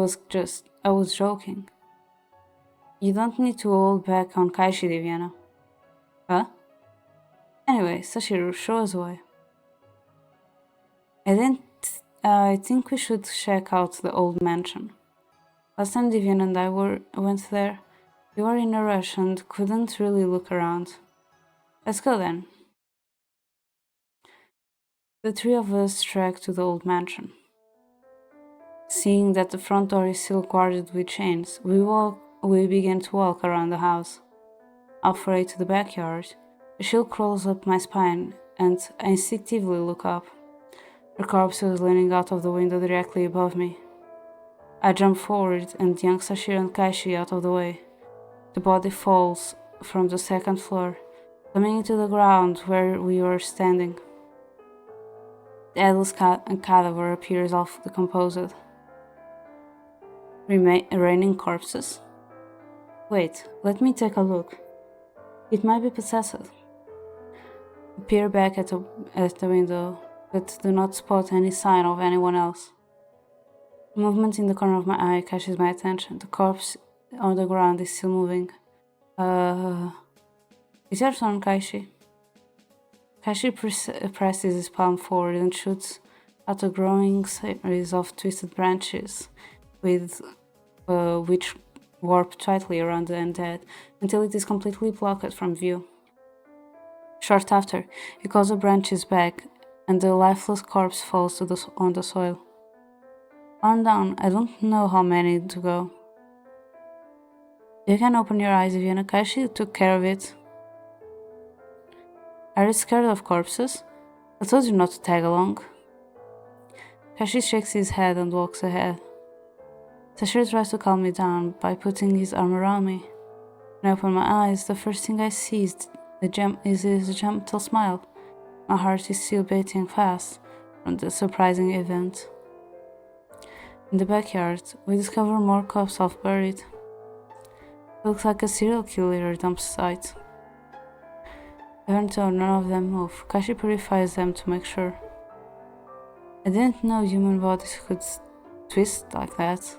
was joking. You don't need to hold back on Kaishi, Diviana. Huh? Anyway, Sashiro, show us why. I think we should check out the old mansion. Last time Vivian and I went there, we were in a rush and couldn't really look around. Let's go then. The three of us trek to the old mansion. Seeing that the front door is still guarded with chains, we begin to walk around the house. Halfway to the backyard, a chill crawls up my spine and I instinctively look up. The corpse was leaning out of the window directly above me. I jump forward and yank Sashiro and Kaishi out of the way. The body falls from the second floor, coming into the ground where we were standing. The headless cadaver appears half decomposed. Raining corpses? Wait, let me take a look. It might be possessed. I peer back at the window, but do not spot any sign of anyone else. A movement in the corner of my eye catches my attention. The corpse on the ground is still moving. It's your turn, Kaishi. Kaishi presses his palm forward and shoots out a growing series of twisted branches, with which warp tightly around the undead until it is completely blocked from view. Short after, he calls the branches back, and the lifeless corpse falls on the soil. Arm down, I don't know how many to go. You can open your eyes, Viviana. Kaishi took care of it. Are you scared of corpses? I told you not to tag along. Kaishi shakes his head and walks ahead. Sashiro tries to calm me down by putting his arm around me. When I open my eyes, the first thing I see is a gentle smile. My heart is still beating fast from the surprising event. In the backyard, we discover more corpses half buried. It looks like a serial killer dump site. Even though none of them move, Kaishi purifies them to make sure. I didn't know human bodies could twist like that.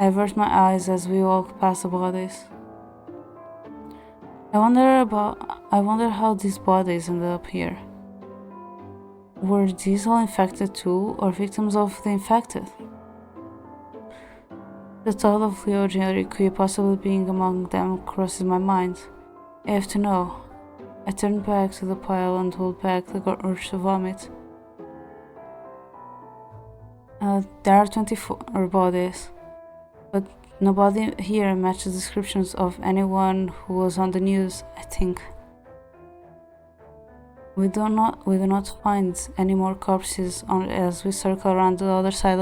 I avert my eyes as we walk past the bodies. I wonder how these bodies ended up here. Were these all infected too, or victims of the infected? The thought of Leo Jericho possibly being among them crosses my mind. I have to know. I turn back to the pile and hold back the urge to vomit. There are 24 bodies, but nobody here matches descriptions of anyone who was on the news, I think. We do not find any more corpses as we circle around the other side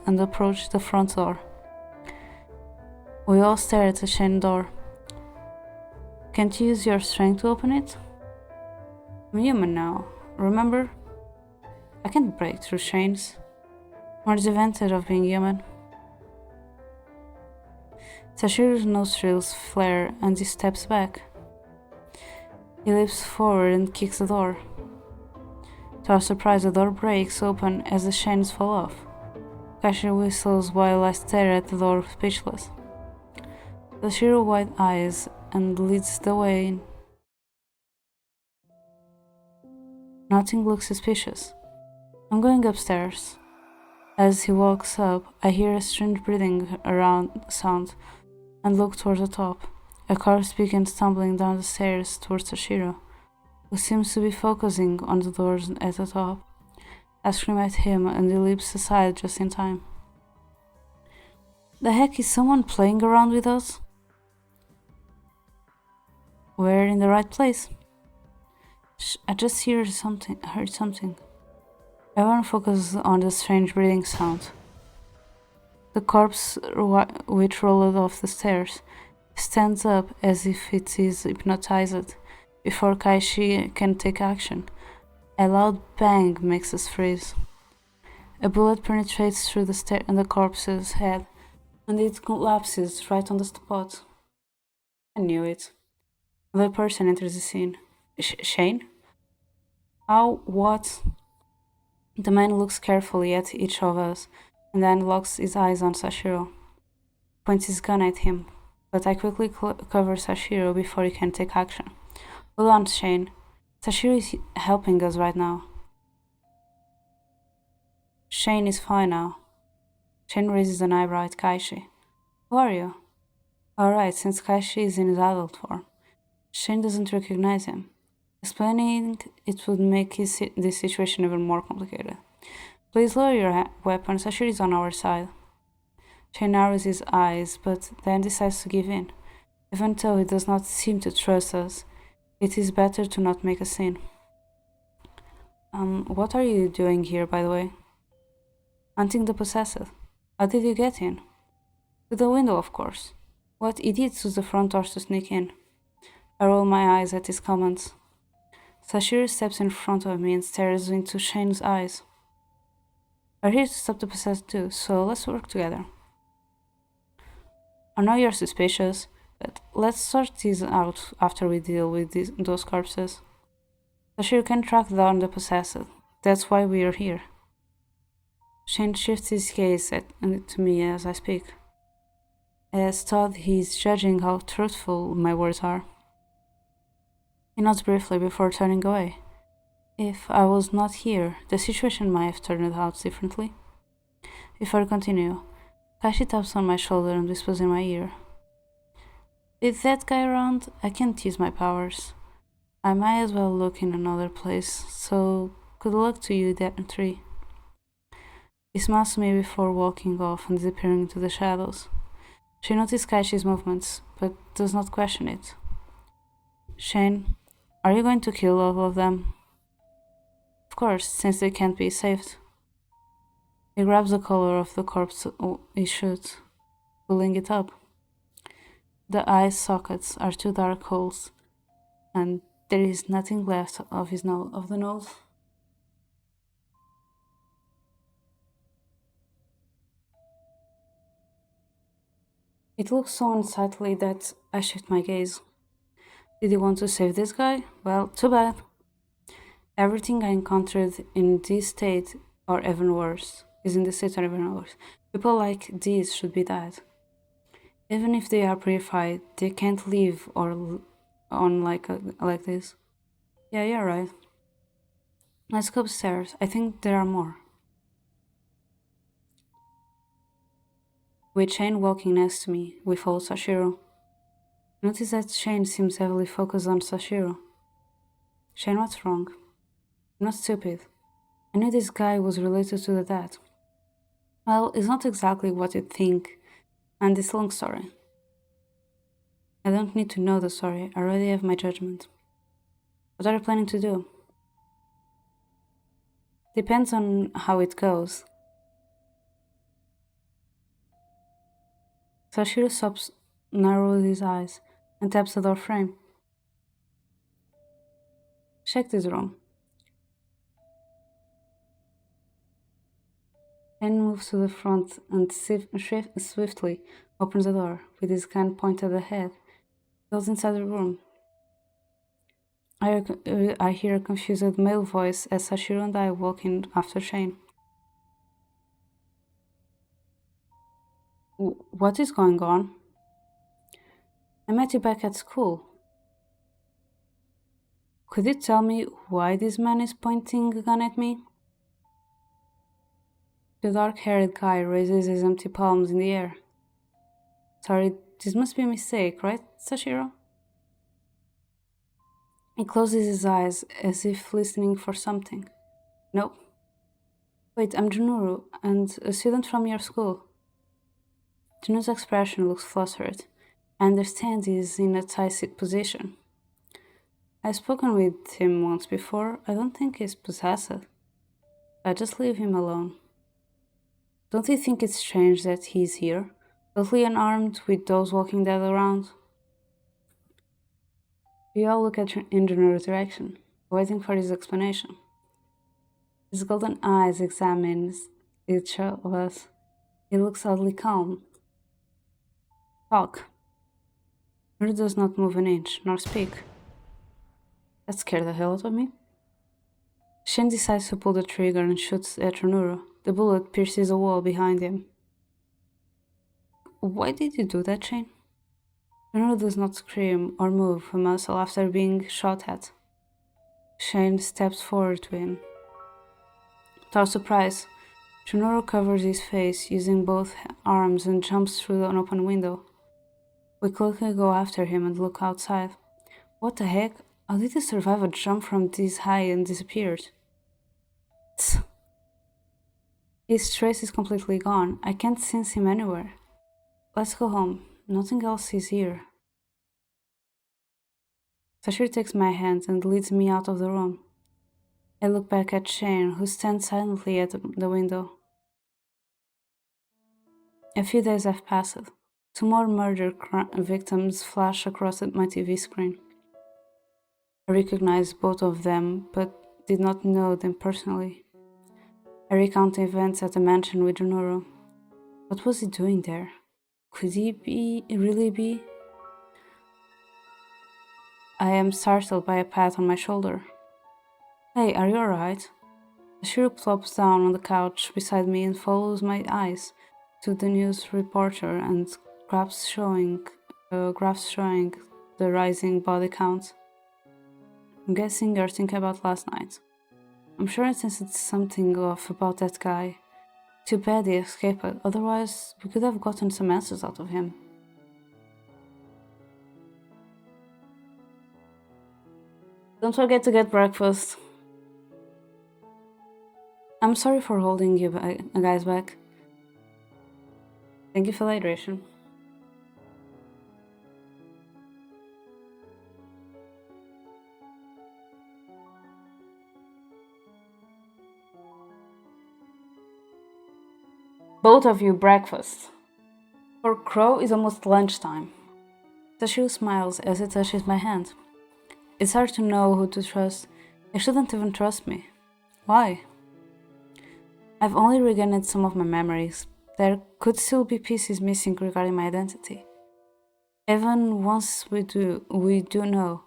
and approach the front door. We all stare at the chain door. Can't you use your strength to open it? I'm human now, remember? I can't break through chains. What's the advantage of being human? Sashiro's nostrils flare and he steps back. He leaps forward and kicks the door. To our surprise, the door breaks open as the chains fall off. Kaishi whistles while I stare at the door speechless. Sashiro wide eyes and leads the way in. Nothing looks suspicious. I'm going upstairs. As he walks up, I hear a strange breathing around sound and look towards the top. A corpse begins tumbling down the stairs towards Sashiro, who seems to be focusing on the doors at the top. I scream at him and he leaps aside just in time. The heck, is someone playing around with us? We're in the right place. I just heard something. Everyone focuses on the strange breathing sound. The corpse, which rolled off the stairs, stands up as if it is hypnotized before Kaishi can take action. A loud bang makes us freeze. A bullet penetrates through the corpse's head, and it collapses right on the spot. I knew it. Another person enters the scene. Shane? How? What? The man looks carefully at each of us, and then locks his eyes on Sashiro. Points his gun at him, but I quickly cover Sashiro before he can take action. Hold on, Shane. Sashiro is helping us right now. Shane is fine now. Shane raises an eyebrow at Kaishi. Who are you? Alright, since Kaishi is in his adult form. Shane doesn't recognize him. Explaining it would make this situation even more complicated. Please lower your weapon, Sashir is on our side. Shane narrows his eyes, but then decides to give in. Even though he does not seem to trust us, it is better to not make a scene. What are you doing here, by the way? Hunting the possessed. How did you get in? Through the window, of course. What idiots use the front door to sneak in? I roll my eyes at his comments. Sashiro steps in front of me and stares into Shane's eyes. We're here to stop the possessed too, so let's work together. I know you're suspicious, but let's sort these out after we deal with those corpses. Sashiro can track down the possessed. That's why we are here. Shane shifts his gaze to me as I speak. As thought he's judging how truthful my words are. He nods briefly before turning away. If I was not here, the situation might have turned out differently. Before I continue, Kashi taps on my shoulder and whispers in my ear. With that guy around, I can't use my powers. I might as well look in another place, so good luck to you, that tree. He smiles to me before walking off and disappearing into the shadows. She notices Kaishi's movements, but does not question it. Shane, are you going to kill all of them? Of course, since they can't be saved. He grabs the collar of the corpse he shoots, pulling it up. The eye sockets are two dark holes, and there is nothing left of the nose. It looks so unsightly that I shift my gaze. Did he want to save this guy? Well, too bad. Everything I encountered in this state, or even worse, is in this state or even worse. People like these should be dead. Even if they are purified, they can't live on like this. Yeah, you're right. Let's go upstairs. I think there are more. With Shane walking next to me, we follow Sashiro. Notice that Shane seems heavily focused on Sashiro. Shane, what's wrong? I'm not stupid. I knew this guy was related to the dead. Well, it's not exactly what you'd think, and it's a long story. I don't need to know the story, I already have my judgment. What are you planning to do? Depends on how it goes. Sashiro stops, narrows his eyes, and taps the door frame. Check this room. Shane moves to the front and swiftly opens the door, with his gun pointed ahead. Goes inside the room. I hear a confused male voice as Sashiro and I walk in after Shane. What is going on? I met you back at school. Could you tell me why this man is pointing a gun at me? The dark-haired guy raises his empty palms in the air. Sorry, this must be a mistake, right, Sashiro? He closes his eyes as if listening for something. No. Wait, I'm Junuru, and a student from your school. Junuru's expression looks flustered. I understand he's in a tight position. I've spoken with him once before. I don't think he's possessed. I just leave him alone. Don't you think it's strange that he's here, totally unarmed with those walking dead around? We all look in Junuru's direction, waiting for his explanation. His golden eyes examine each of us. He looks oddly calm. Talk. Junuru does not move an inch, nor speak. That scared the hell out of me. Shin decides to pull the trigger and shoots at Junuru. The bullet pierces a wall behind him. Why did you do that, Shane? Junuru does not scream or move a muscle after being shot at. Shane steps forward to him. To our surprise, Shunoro covers his face using both arms and jumps through an open window. We quickly go after him and look outside. What the heck? How did he survive a jump from this high and disappeared? Tsk. His trace is completely gone. I can't sense him anywhere. Let's go home. Nothing else is here. Sashir takes my hand and leads me out of the room. I look back at Shane, who stands silently at the window. A few days have passed. Two more murder victims flash across my TV screen. I recognized both of them, but did not know them personally. I recount events at the mansion with Junoro. What was he doing there? Could he really be? I am startled by a pat on my shoulder. Hey, are you alright? Shiro plops down on the couch beside me and follows my eyes to the news reporter and graphs showing the rising body count. I'm guessing you're thinking about last night. I'm sure I sensed something off about that guy. Too bad he escaped, otherwise we could have gotten some answers out of him. Don't forget to get breakfast. I'm sorry for holding you guys back. Thank you for the hydration. Both of you breakfast. For Crow, it's almost lunchtime. Tashio smiles as he touches my hand. It's hard to know who to trust. I shouldn't even trust me. Why? I've only regained some of my memories. There could still be pieces missing regarding my identity. Even once we do know,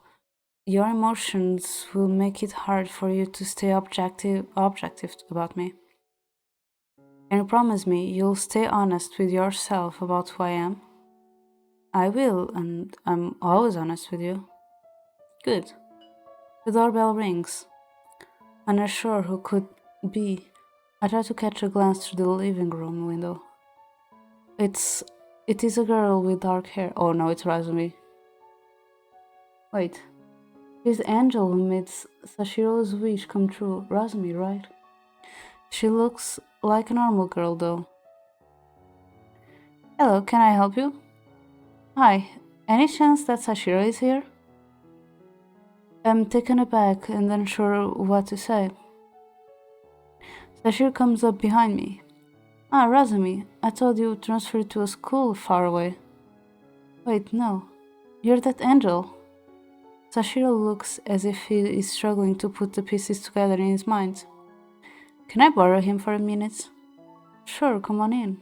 your emotions will make it hard for you to stay objective about me. Can you promise me you'll stay honest with yourself about who I am? I will, and I'm always honest with you. Good. The doorbell rings. Unsure who could be, I try to catch a glance through the living room window. It is a girl with dark hair. Oh no, it's Razumi. Wait. She's the angel who made Sashiro's wish come true. Razumi, right? She looks like a normal girl though. Hello, can I help you? Hi, any chance that Sashiro is here? I'm taken aback and unsure what to say. Sashiro comes up behind me. Ah, Razumi, I thought you transferred to a school far away. Wait, no. You're that angel. Sashiro looks as if he is struggling to put the pieces together in his mind. Can I borrow him for a minute? Sure, come on in.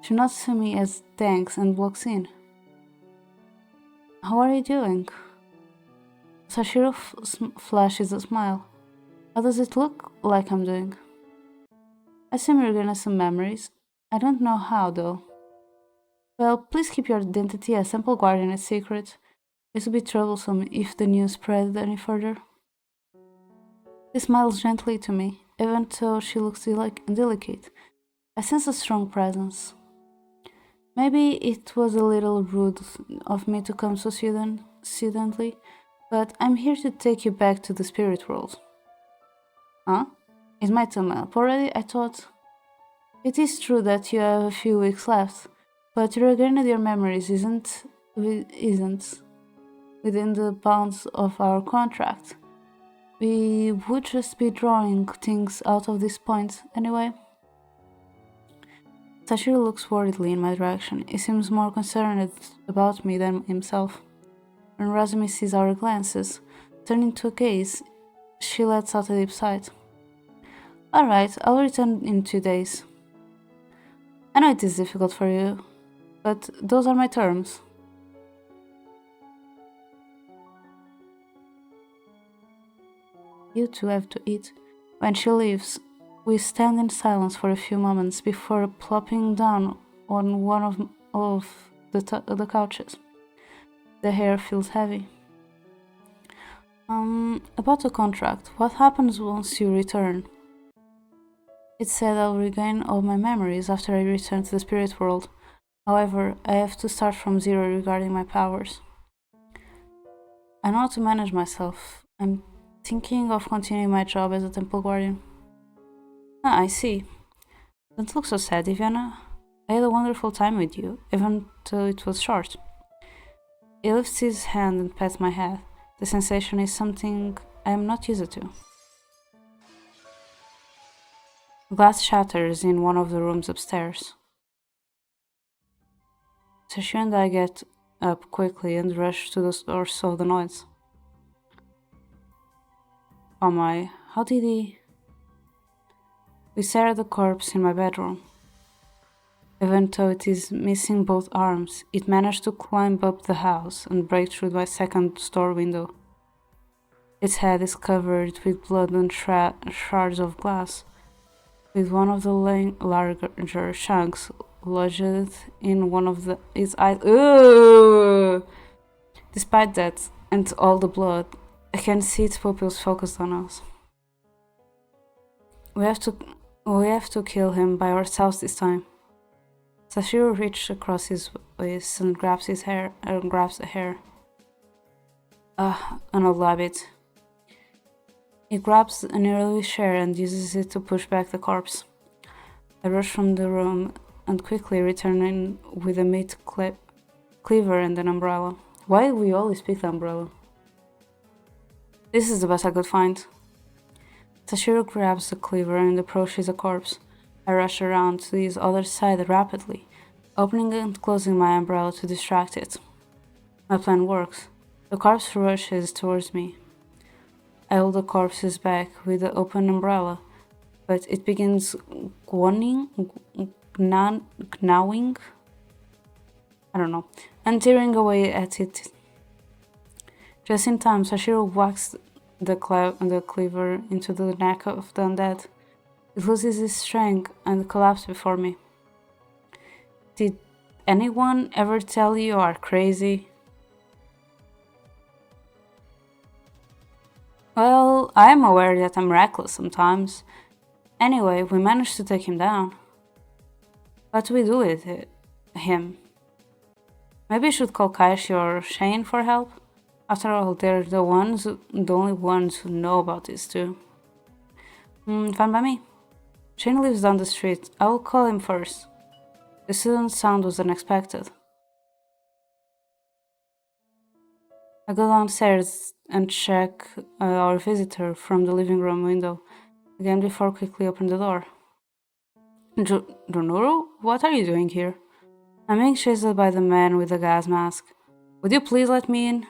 She nods to me as thanks and walks in. How are you doing? Sashiro flashes a smile. How does it look like I'm doing? I seem to regain some memories. I don't know how though. Well, please keep your identity as Temple Guardian a secret. It would be troublesome if the news spread any further. She smiles gently to me, even though she looks delicate. I sense a strong presence. Maybe it was a little rude of me to come so suddenly, but I'm here to take you back to the spirit world. Huh? Is my time up already? I thought. It is true that you have a few weeks left, but regained your memories isn't within the bounds of our contract. We would just be drawing things out of this point anyway. Sashiro looks worriedly in my direction. He seems more concerned about me than himself. When Razumi sees our glances, turning to a gaze, she lets out a deep sigh. Alright, I'll return in 2 days. I know it is difficult for you, but those are my terms. You two have to eat. When she leaves, we stand in silence for a few moments before plopping down on one of the couches. The hair feels heavy. About the contract, what happens once you return? It said I'll regain all my memories after I return to the spirit world. However, I have to start from zero regarding my powers. I know how to manage myself. I'm thinking of continuing my job as a temple guardian. Ah, I see. Don't look so sad, Ivyana. I had a wonderful time with you, even though it was short. He lifts his hand and pats my head. The sensation is something I am not used to. Glass shatters in one of the rooms upstairs. Sashi and I get up quickly and rush to the source of the noise. Oh my, how did he? We stare at the corpse in my bedroom. Even though it is missing both arms, it managed to climb up the house and break through my second store window. Its head is covered with blood and shards of glass, with one of the larger chunks lodged in one of its eyes. Ooh! Despite that, and all the blood, I can see its pupils focused on us. We have to kill him by ourselves this time. Sashiro reaches across his waist and grabs the hair. An old habit. He grabs an early chair and uses it to push back the corpse. I rush from the room and quickly return in with a meat cleaver and an umbrella. Why do we always pick the umbrella? This is the best I could find. Sashiro grabs the cleaver and approaches the corpse. I rush around to the other side rapidly, opening and closing my umbrella to distract it. My plan works. The corpse rushes towards me. I hold the corpse's back with the open umbrella, but it begins gnawing, and tearing away at it. Just in time, Sashiro whacks the cleaver into the neck of the undead. It loses its strength and collapses before me. Did anyone ever tell you are crazy? Well, I am aware that I'm reckless sometimes. Anyway, we managed to take him down. What do we do with him? Maybe you should call Kaishi or Shane for help? After all, they're the only ones who know about this too. Fine by me. Shane lives down the street. I will call him first. The sudden sound was unexpected. I go downstairs and check our visitor from the living room window, again before quickly open the door. Junuru, what are you doing here? I'm being chased by the man with the gas mask. Would you please let me in?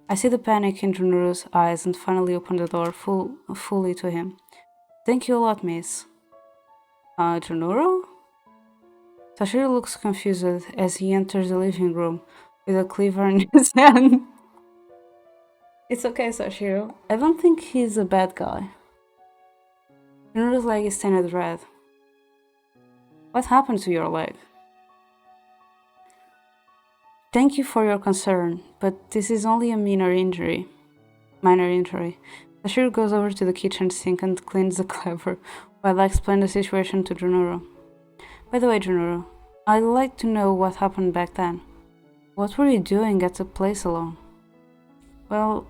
I see the panic in Junuru's eyes and finally open the door fully to him. Thank you a lot, miss. Junuru? Sashiro looks confused as he enters the living room with a cleaver in his hand. It's okay, Sashiro. I don't think he's a bad guy. Junuru's leg is stained red. What happened to your leg? Thank you for your concern, but this is only a minor injury. Sashiro goes over to the kitchen sink and cleans the cleaver, while I explain the situation to Junuru. By the way, Junuru, I'd like to know what happened back then. What were you doing at the place alone? Well,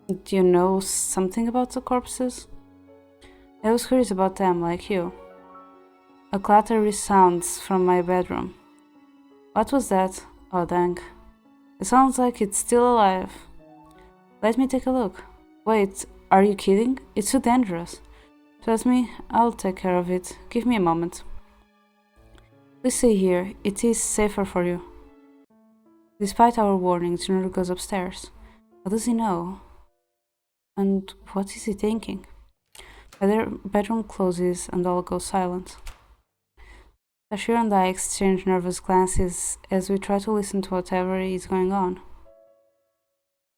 do you know something about the corpses? I was curious about them, like you. A clatter resounds from my bedroom. What was that? Oh, dang. It sounds like it's still alive. Let me take a look. Wait, are you kidding? It's too dangerous. Trust me, I'll take care of it. Give me a moment. Please stay here. It is safer for you. Despite our warnings, Junuru goes upstairs. What does he know? And what is he thinking? The bedroom closes and all goes silent. Sashiro and I exchange nervous glances as we try to listen to whatever is going on.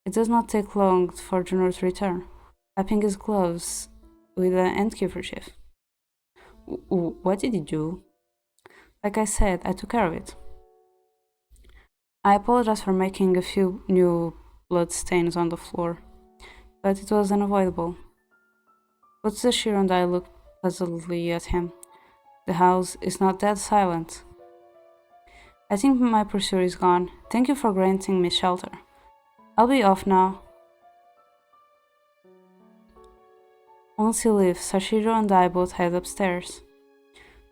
It does not take long for Junuru to return, wrapping his gloves with an handkerchief. What did you do? Like I said, I took care of it. I apologize for making a few new blood stains on the floor, but it was unavoidable. Both Sashiro and I looked puzzledly at him. The house is not dead silent. I think my pursuer is gone. Thank you for granting me shelter. I'll be off now. Once he leaves, Sashiro and I both head upstairs.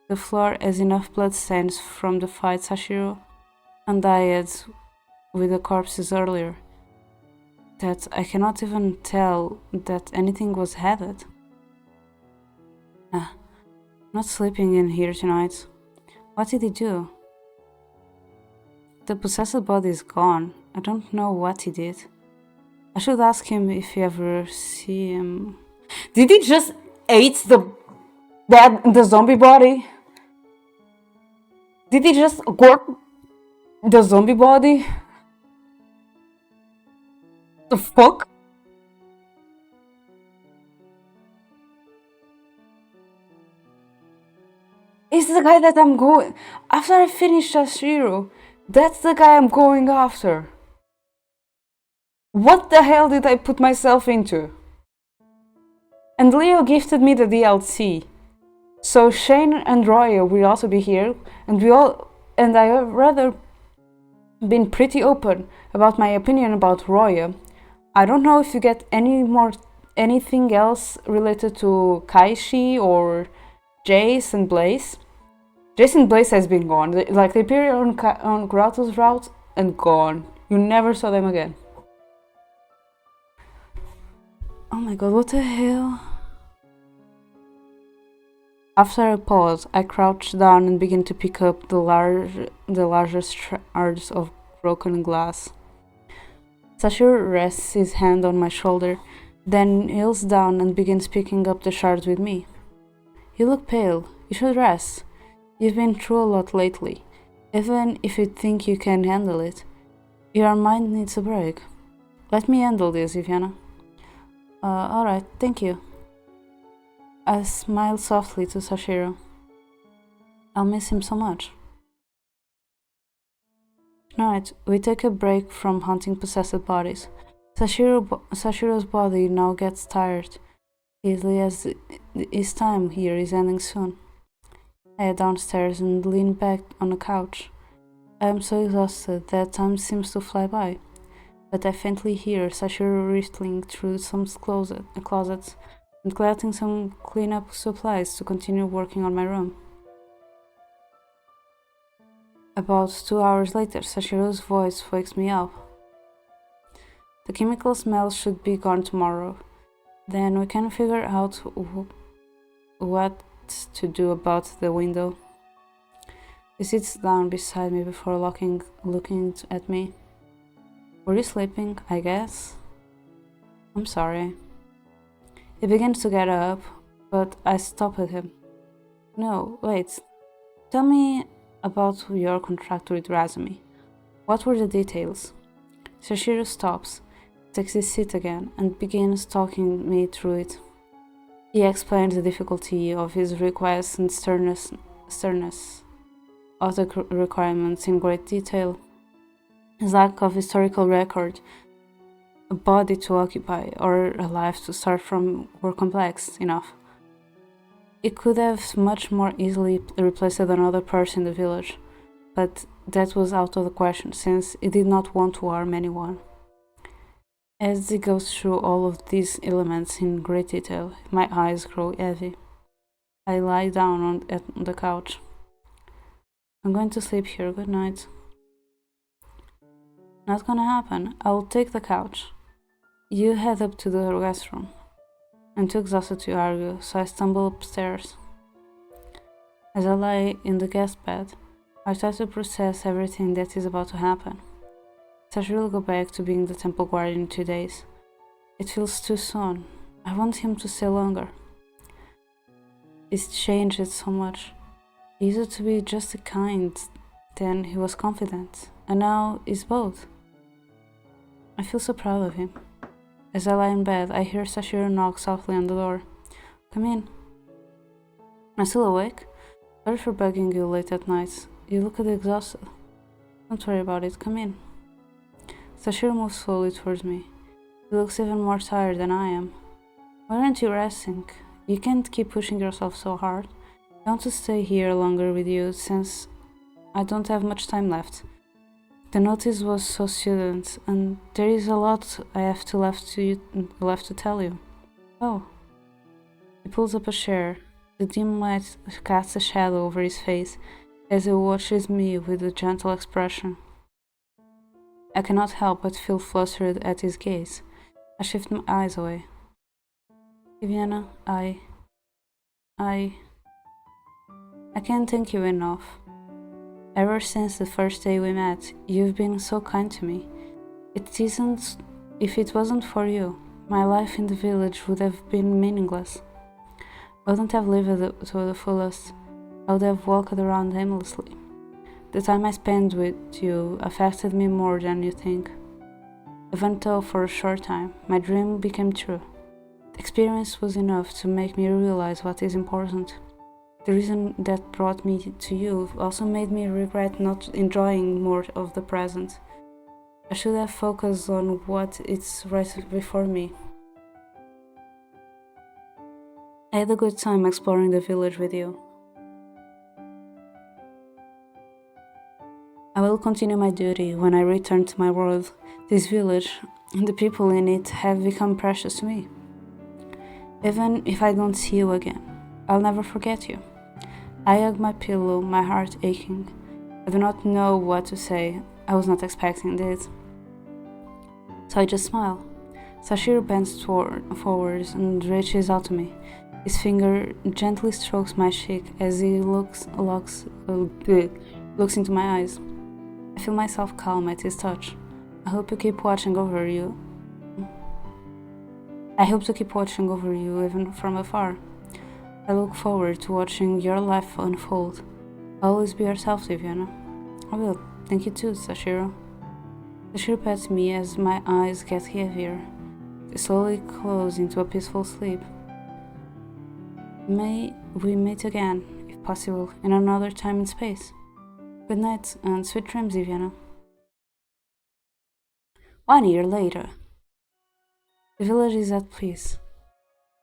The floor has enough bloodstains from the fight Sashiro and I had with the corpses earlier that I cannot even tell that anything was headed. Not sleeping in here tonight. What did he do? The possessed body is gone. I don't know what he did. I should ask him if he ever see him. Did he just eat the zombie body? Did he just gorp the zombie body? The fuck? Is the guy that I'm going after I finish Shashiro? That's the guy I'm going after. What the hell did I put myself into? And Leo gifted me the DLC. So Shane and Roya will also be here, and I have rather been pretty open about my opinion about Roya. I don't know if you get anything else related to Kaishi or Jace and Blaze. Jace and Blaze has been gone. They appeared on Grato's route and gone. You never saw them again. Oh my god, what the hell? After a pause, I crouched down and began to pick up the largest shards of broken glass. Sashiro rests his hand on my shoulder, then kneels down and begins picking up the shards with me. You look pale. You should rest. You've been through a lot lately. Even if you think you can handle it, your mind needs a break. Let me handle this, Iviana. Alright, thank you. I smiled softly to Sashiro. I'll miss him so much. Tonight, we take a break from hunting possessed bodies. Sashiro's body now gets tired, easily as his time here is ending soon. I head downstairs and lean back on the couch. I am so exhausted that time seems to fly by, but I faintly hear Sashiro rifling through some closets and collecting some cleanup supplies to continue working on my room. About 2 hours later, Sashiro's voice wakes me up. The chemical smell should be gone tomorrow. Then we can figure out what to do about the window. He sits down beside me before looking at me. Were you sleeping, I guess? I'm sorry. He begins to get up, but I stop at him. No, wait. Tell me about your contract with Razumi. What were the details? Sashiro stops, takes his seat again, and begins talking me through it. He explains the difficulty of his request and sternness of the requirements in great detail. His lack of historical record, a body to occupy, or a life to start from were complex enough. It could have much more easily replaced another person in the village, but that was out of the question since he did not want to harm anyone. As he goes through all of these elements in great detail, my eyes grow heavy. I lie down on the couch. I'm going to sleep here, good night. Not gonna happen. I'll take the couch. You head up to the guest room. I'm too exhausted to argue, so I stumble upstairs. As I lie in the guest bed, I try to process everything that is about to happen. Sashiro will go back to being the temple guardian in 2 days. It feels too soon. I want him to stay longer. He's changed so much. He used to be just a kind, then he was confident, and now he's both. I feel so proud of him. As I lie in bed, I hear Sashiro knock softly on the door. Come in. I'm still awake? Sorry for bugging you late at night. You look exhausted. Don't worry about it, come in. Sashiro moves slowly towards me. He looks even more tired than I am. Why aren't you resting? You can't keep pushing yourself so hard. I want to stay here longer with you since I don't have much time left. The notice was so sudden, and there is a lot I have to left to tell you. Oh. He pulls up a chair. The dim light casts a shadow over his face as he watches me with a gentle expression. I cannot help but feel flustered at his gaze. I shift my eyes away. Viviana, I can't thank you enough. Ever since the first day we met, you've been so kind to me. If it wasn't for you, my life in the village would have been meaningless. I wouldn't have lived it to the fullest. I would have walked around aimlessly. The time I spent with you affected me more than you think. Even though for a short time, my dream became true. The experience was enough to make me realize what is important. The reason that brought me to you also made me regret not enjoying more of the present. I should have focused on what is right before me. I had a good time exploring the village with you. I will continue my duty when I return to my world. This village and the people in it have become precious to me. Even if I don't see you again, I'll never forget you. I hug my pillow, my heart aching. I do not know what to say. I was not expecting this. So I just smile. Sashiro bends forwards and reaches out to me. His finger gently strokes my cheek as he looks into my eyes. I feel myself calm at his touch. I hope to keep watching over you even from afar. I look forward to watching your life unfold. Always be yourself, Viviana. I will. Thank you too, Sashiro. Sashiro pets me as my eyes get heavier. They slowly close into a peaceful sleep. May we meet again, if possible, in another time and space. Good night and sweet dreams, Viviana. 1 year later. The village is at peace.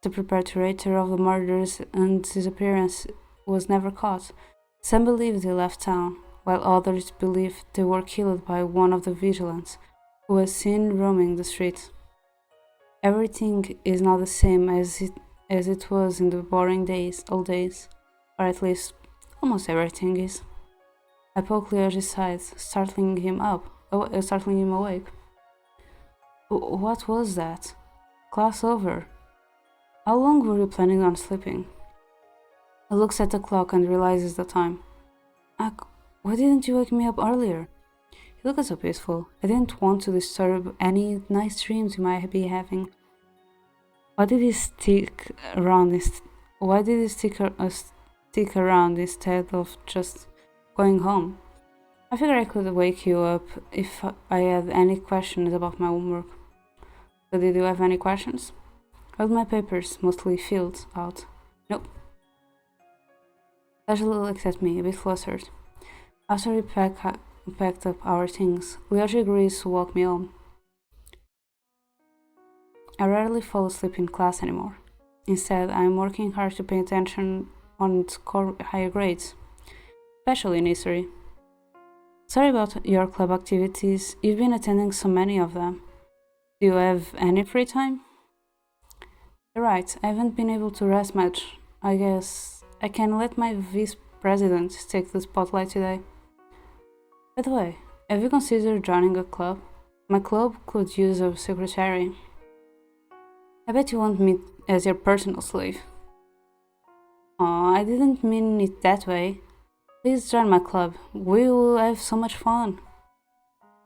The perpetrator of the murders and disappearance was never caught. Some believe they left town, while others believe they were killed by one of the vigilantes, who was seen roaming the streets. Everything is now the same as it was in the boring old days, or at least almost everything is. I poke Leo's side, startling him awake. What was that? Class over. How long were you planning on sleeping? He looks at the clock and realizes the time. Why didn't you wake me up earlier? You look so peaceful. I didn't want to disturb any nice dreams you might be having. Why did he stick around instead of just going home? I figured I could wake you up if I had any questions about my homework. So did you have any questions? All my papers mostly filled out. Nope. Leslie looked at me, a bit flustered. After we packed up our things, Leoji agrees to walk me home. I rarely fall asleep in class anymore. Instead, I am working hard to pay attention and score higher grades, especially in history. Sorry about your club activities. You've been attending so many of them. Do you have any free time? You're right, I haven't been able to rest much. I guess I can let my vice-president take the spotlight today. By the way, have you considered joining a club? My club could use a secretary. I bet you want me as your personal slave. Aw, I didn't mean it that way. Please join my club. We will have so much fun.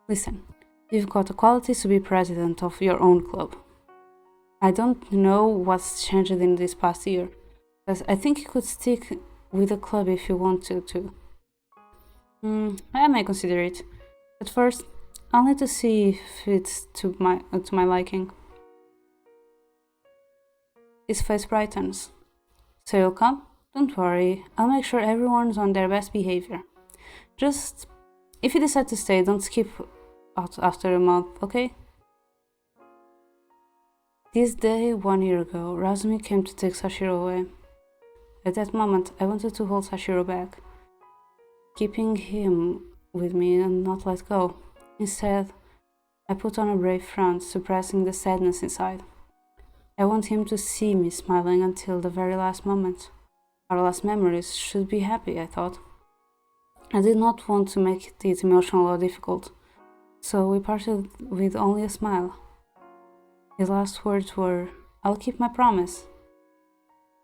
Listen, you've got the qualities to be president of your own club. I don't know what's changed in this past year, but I think you could stick with the club if you want to. I may consider it. But first, I'll need to see if it's to my liking. His face brightens. So you'll come? Don't worry, I'll make sure everyone's on their best behavior. Just, if you decide to stay, don't skip out after a month, okay? This day, 1 year ago, Razumi came to take Sashiro away. At that moment, I wanted to hold Sashiro back, keeping him with me and not let go. Instead, I put on a brave front, suppressing the sadness inside. I want him to see me smiling until the very last moment. Our last memories should be happy, I thought. I did not want to make it emotional or difficult, so we parted with only a smile. His last words were, "I'll keep my promise."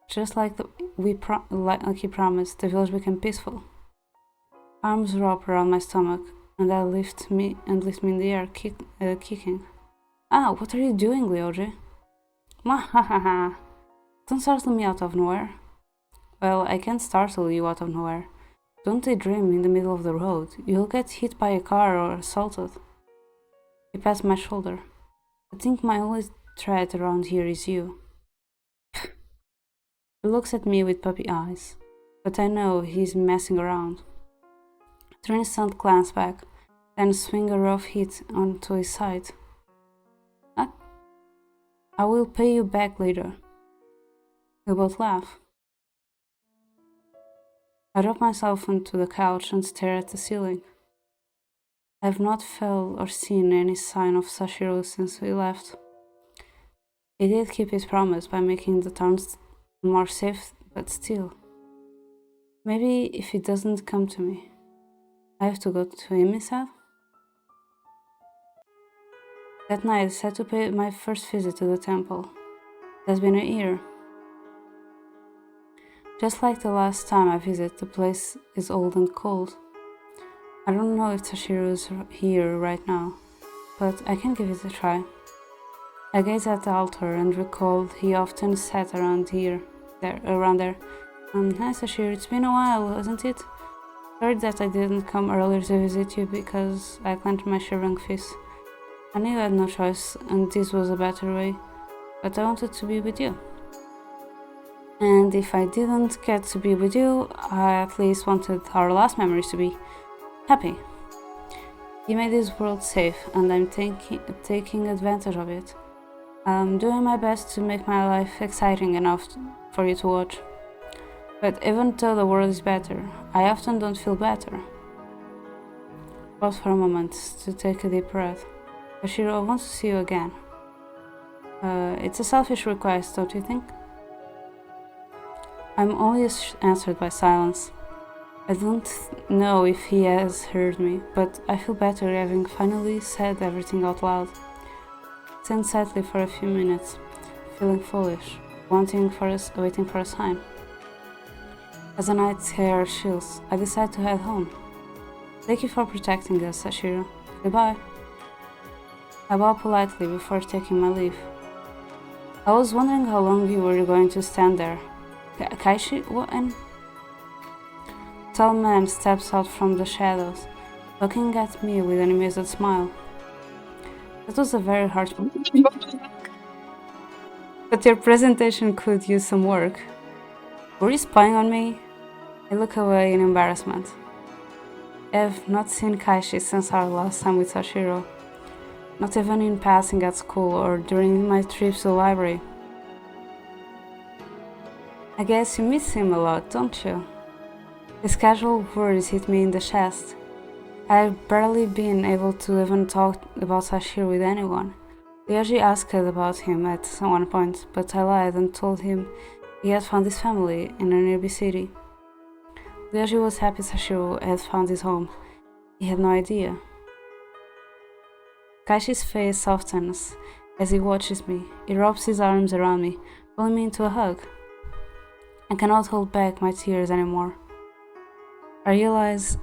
Just like he promised, the village became peaceful. Arms wrapped around my stomach, and I lift me in the air, kicking. "Ah, what are you doing, Lyoji?" "Mwahaha! Don't startle me out of nowhere." "Well, I can't startle you out of nowhere. Don't daydream in the middle of the road. You'll get hit by a car or assaulted." He passed my shoulder. "I think my only threat around here is you." He looks at me with puppy eyes, but I know he's messing around. I turn instant glance back, then swing a rough hit onto his side. "I will pay you back later." We both laugh. I drop myself onto the couch and stare at the ceiling. I have not felt or seen any sign of Sashiro since we left. He did keep his promise by making the towns more safe, but still. Maybe if he doesn't come to me, I have to go to him instead? That night I decided to pay my first visit to the temple. It has been a year. Just like the last time I visited, the place is old and cold. I don't know if Sashiro is here right now, but I can give it a try. I gaze at the altar and recalled he often sat around there. "Hi Sashiro, it's been a while, hasn't it? Sorry that I didn't come earlier to visit you because I clenched my shivering fist. I knew I had no choice and this was a better way, but I wanted to be with you. And if I didn't get to be with you, I at least wanted our last memories to be happy. You made this world safe and I'm taking advantage of it. I'm doing my best to make my life exciting enough for you to watch. But even though the world is better, I often don't feel better." Pause for a moment to take a deep breath. "Sashiro, I want to see you again. It's a selfish request, don't you think?" I'm only answered by silence. I don't know if he has heard me, but I feel better having finally said everything out loud. I stand silently for a few minutes, feeling foolish, waiting for a sign. As the night's air chills, I decide to head home. "Thank you for protecting us, Sashiro. Goodbye." I bow politely before taking my leave. I was wondering how long you were going to stand there. Kaishi? What? A tall man steps out from the shadows, looking at me with an amused smile. That was a very hard but your presentation could use some work. Were you spying on me? I look away in embarrassment. I have not seen Kaishi since our last time with Sashiro, not even in passing at school or during my trips to the library. I guess you miss him a lot, don't you? His casual words hit me in the chest. I've barely been able to even talk about Sashiro with anyone. Ryoji asked about him at one point, but I lied and told him he had found his family in a nearby city. Ryoji was happy Sashiro had found his home. He had no idea. Kaishi's face softens as he watches me. He wraps his arms around me, pulling me into a hug. I cannot hold back my tears anymore. I realize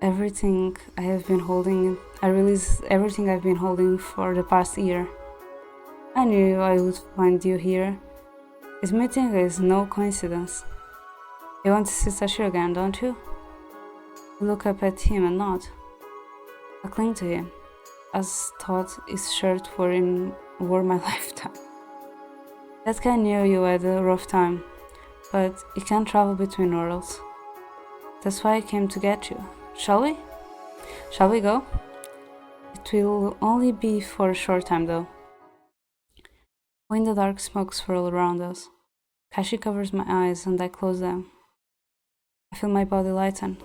everything I've been holding for the past year. I knew I would find you here. This meeting is no coincidence. You want to see Sashiro again, don't you? I look up at him and nod. I cling to him, as thought his shirt wore my lifetime. That guy knew you had a rough time, but you can't travel between worlds. That's why I came to get you. Shall we? Shall we go? It will only be for a short time though. In the dark, smoke swirls around us. Kashi covers my eyes and I close them. I feel my body lighten.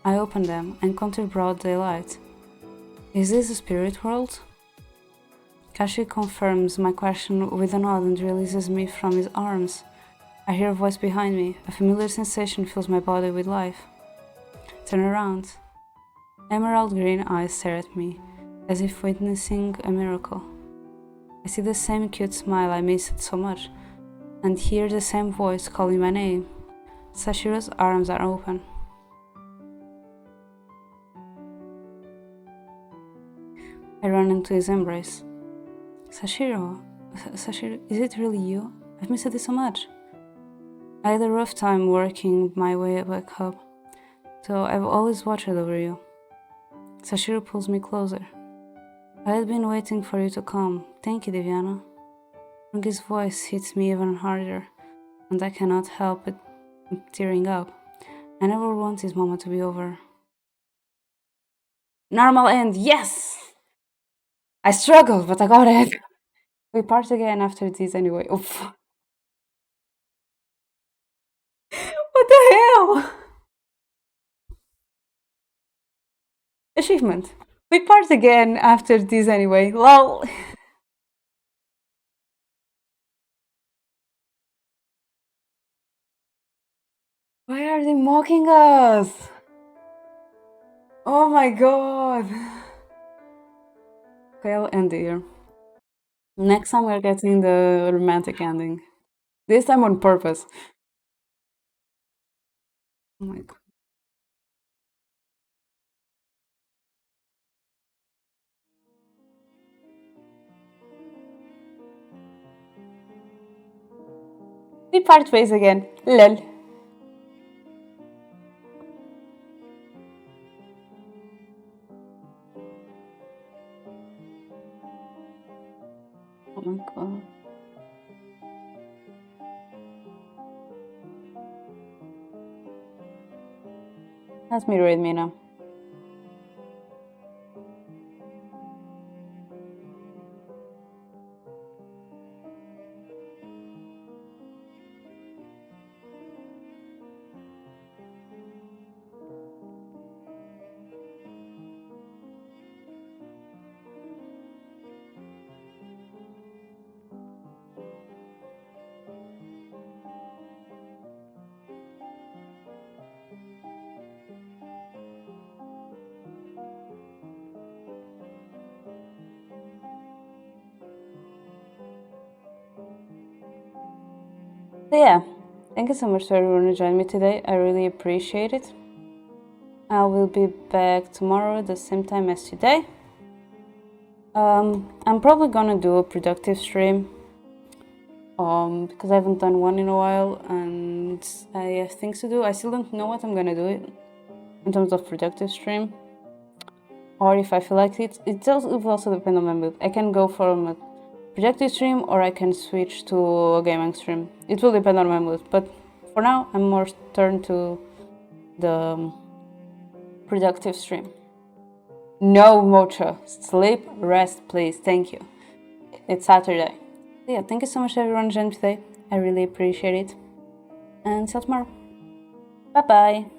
I open them and encounter broad daylight. Is this the spirit world? Kashi confirms my question with a nod and releases me from his arms. I hear a voice behind me. A familiar sensation fills my body with life. Turn around. Emerald green eyes stare at me, as if witnessing a miracle. I see the same cute smile I missed so much, and hear the same voice calling my name. Sashiro's arms are open. I run into his embrace. Sashiro, is it really you? I've missed it so much. I had a rough time working my way back up, so I've always watched over you. Sashiro pulls me closer. I had been waiting for you to come. Thank you, Divyana. Rungi's voice hits me even harder, and I cannot help it tearing up. I never want this moment to be over. Normal end, yes! I struggled, but I got it. We part again after this anyway. Oof. What the hell? Achievement. We part again after this anyway. Lol. Why are they mocking us? Oh my god. Okay, I'll end here. Next time we're getting the romantic ending. This time on purpose. Oh my god. We part ways again. Lol. Oh my god. Let me read Mina. So yeah, thank you so much to everyone who joined me today. I really appreciate it. I will be back tomorrow at the same time as today. I'm probably gonna do a productive stream because I haven't done one in a while and I have things to do. I still don't know what I'm gonna do in terms of productive stream, or if I feel like it. It will also depend on my mood. I can go from a productive stream or I can switch to a gaming stream. It will depend on my mood, but for now I'm more turned to the productive stream. No, Mocha. Sleep, rest, please. Thank you. It's Saturday. So yeah, thank you so much to everyone who joined today. I really appreciate it. And till tomorrow. Bye bye.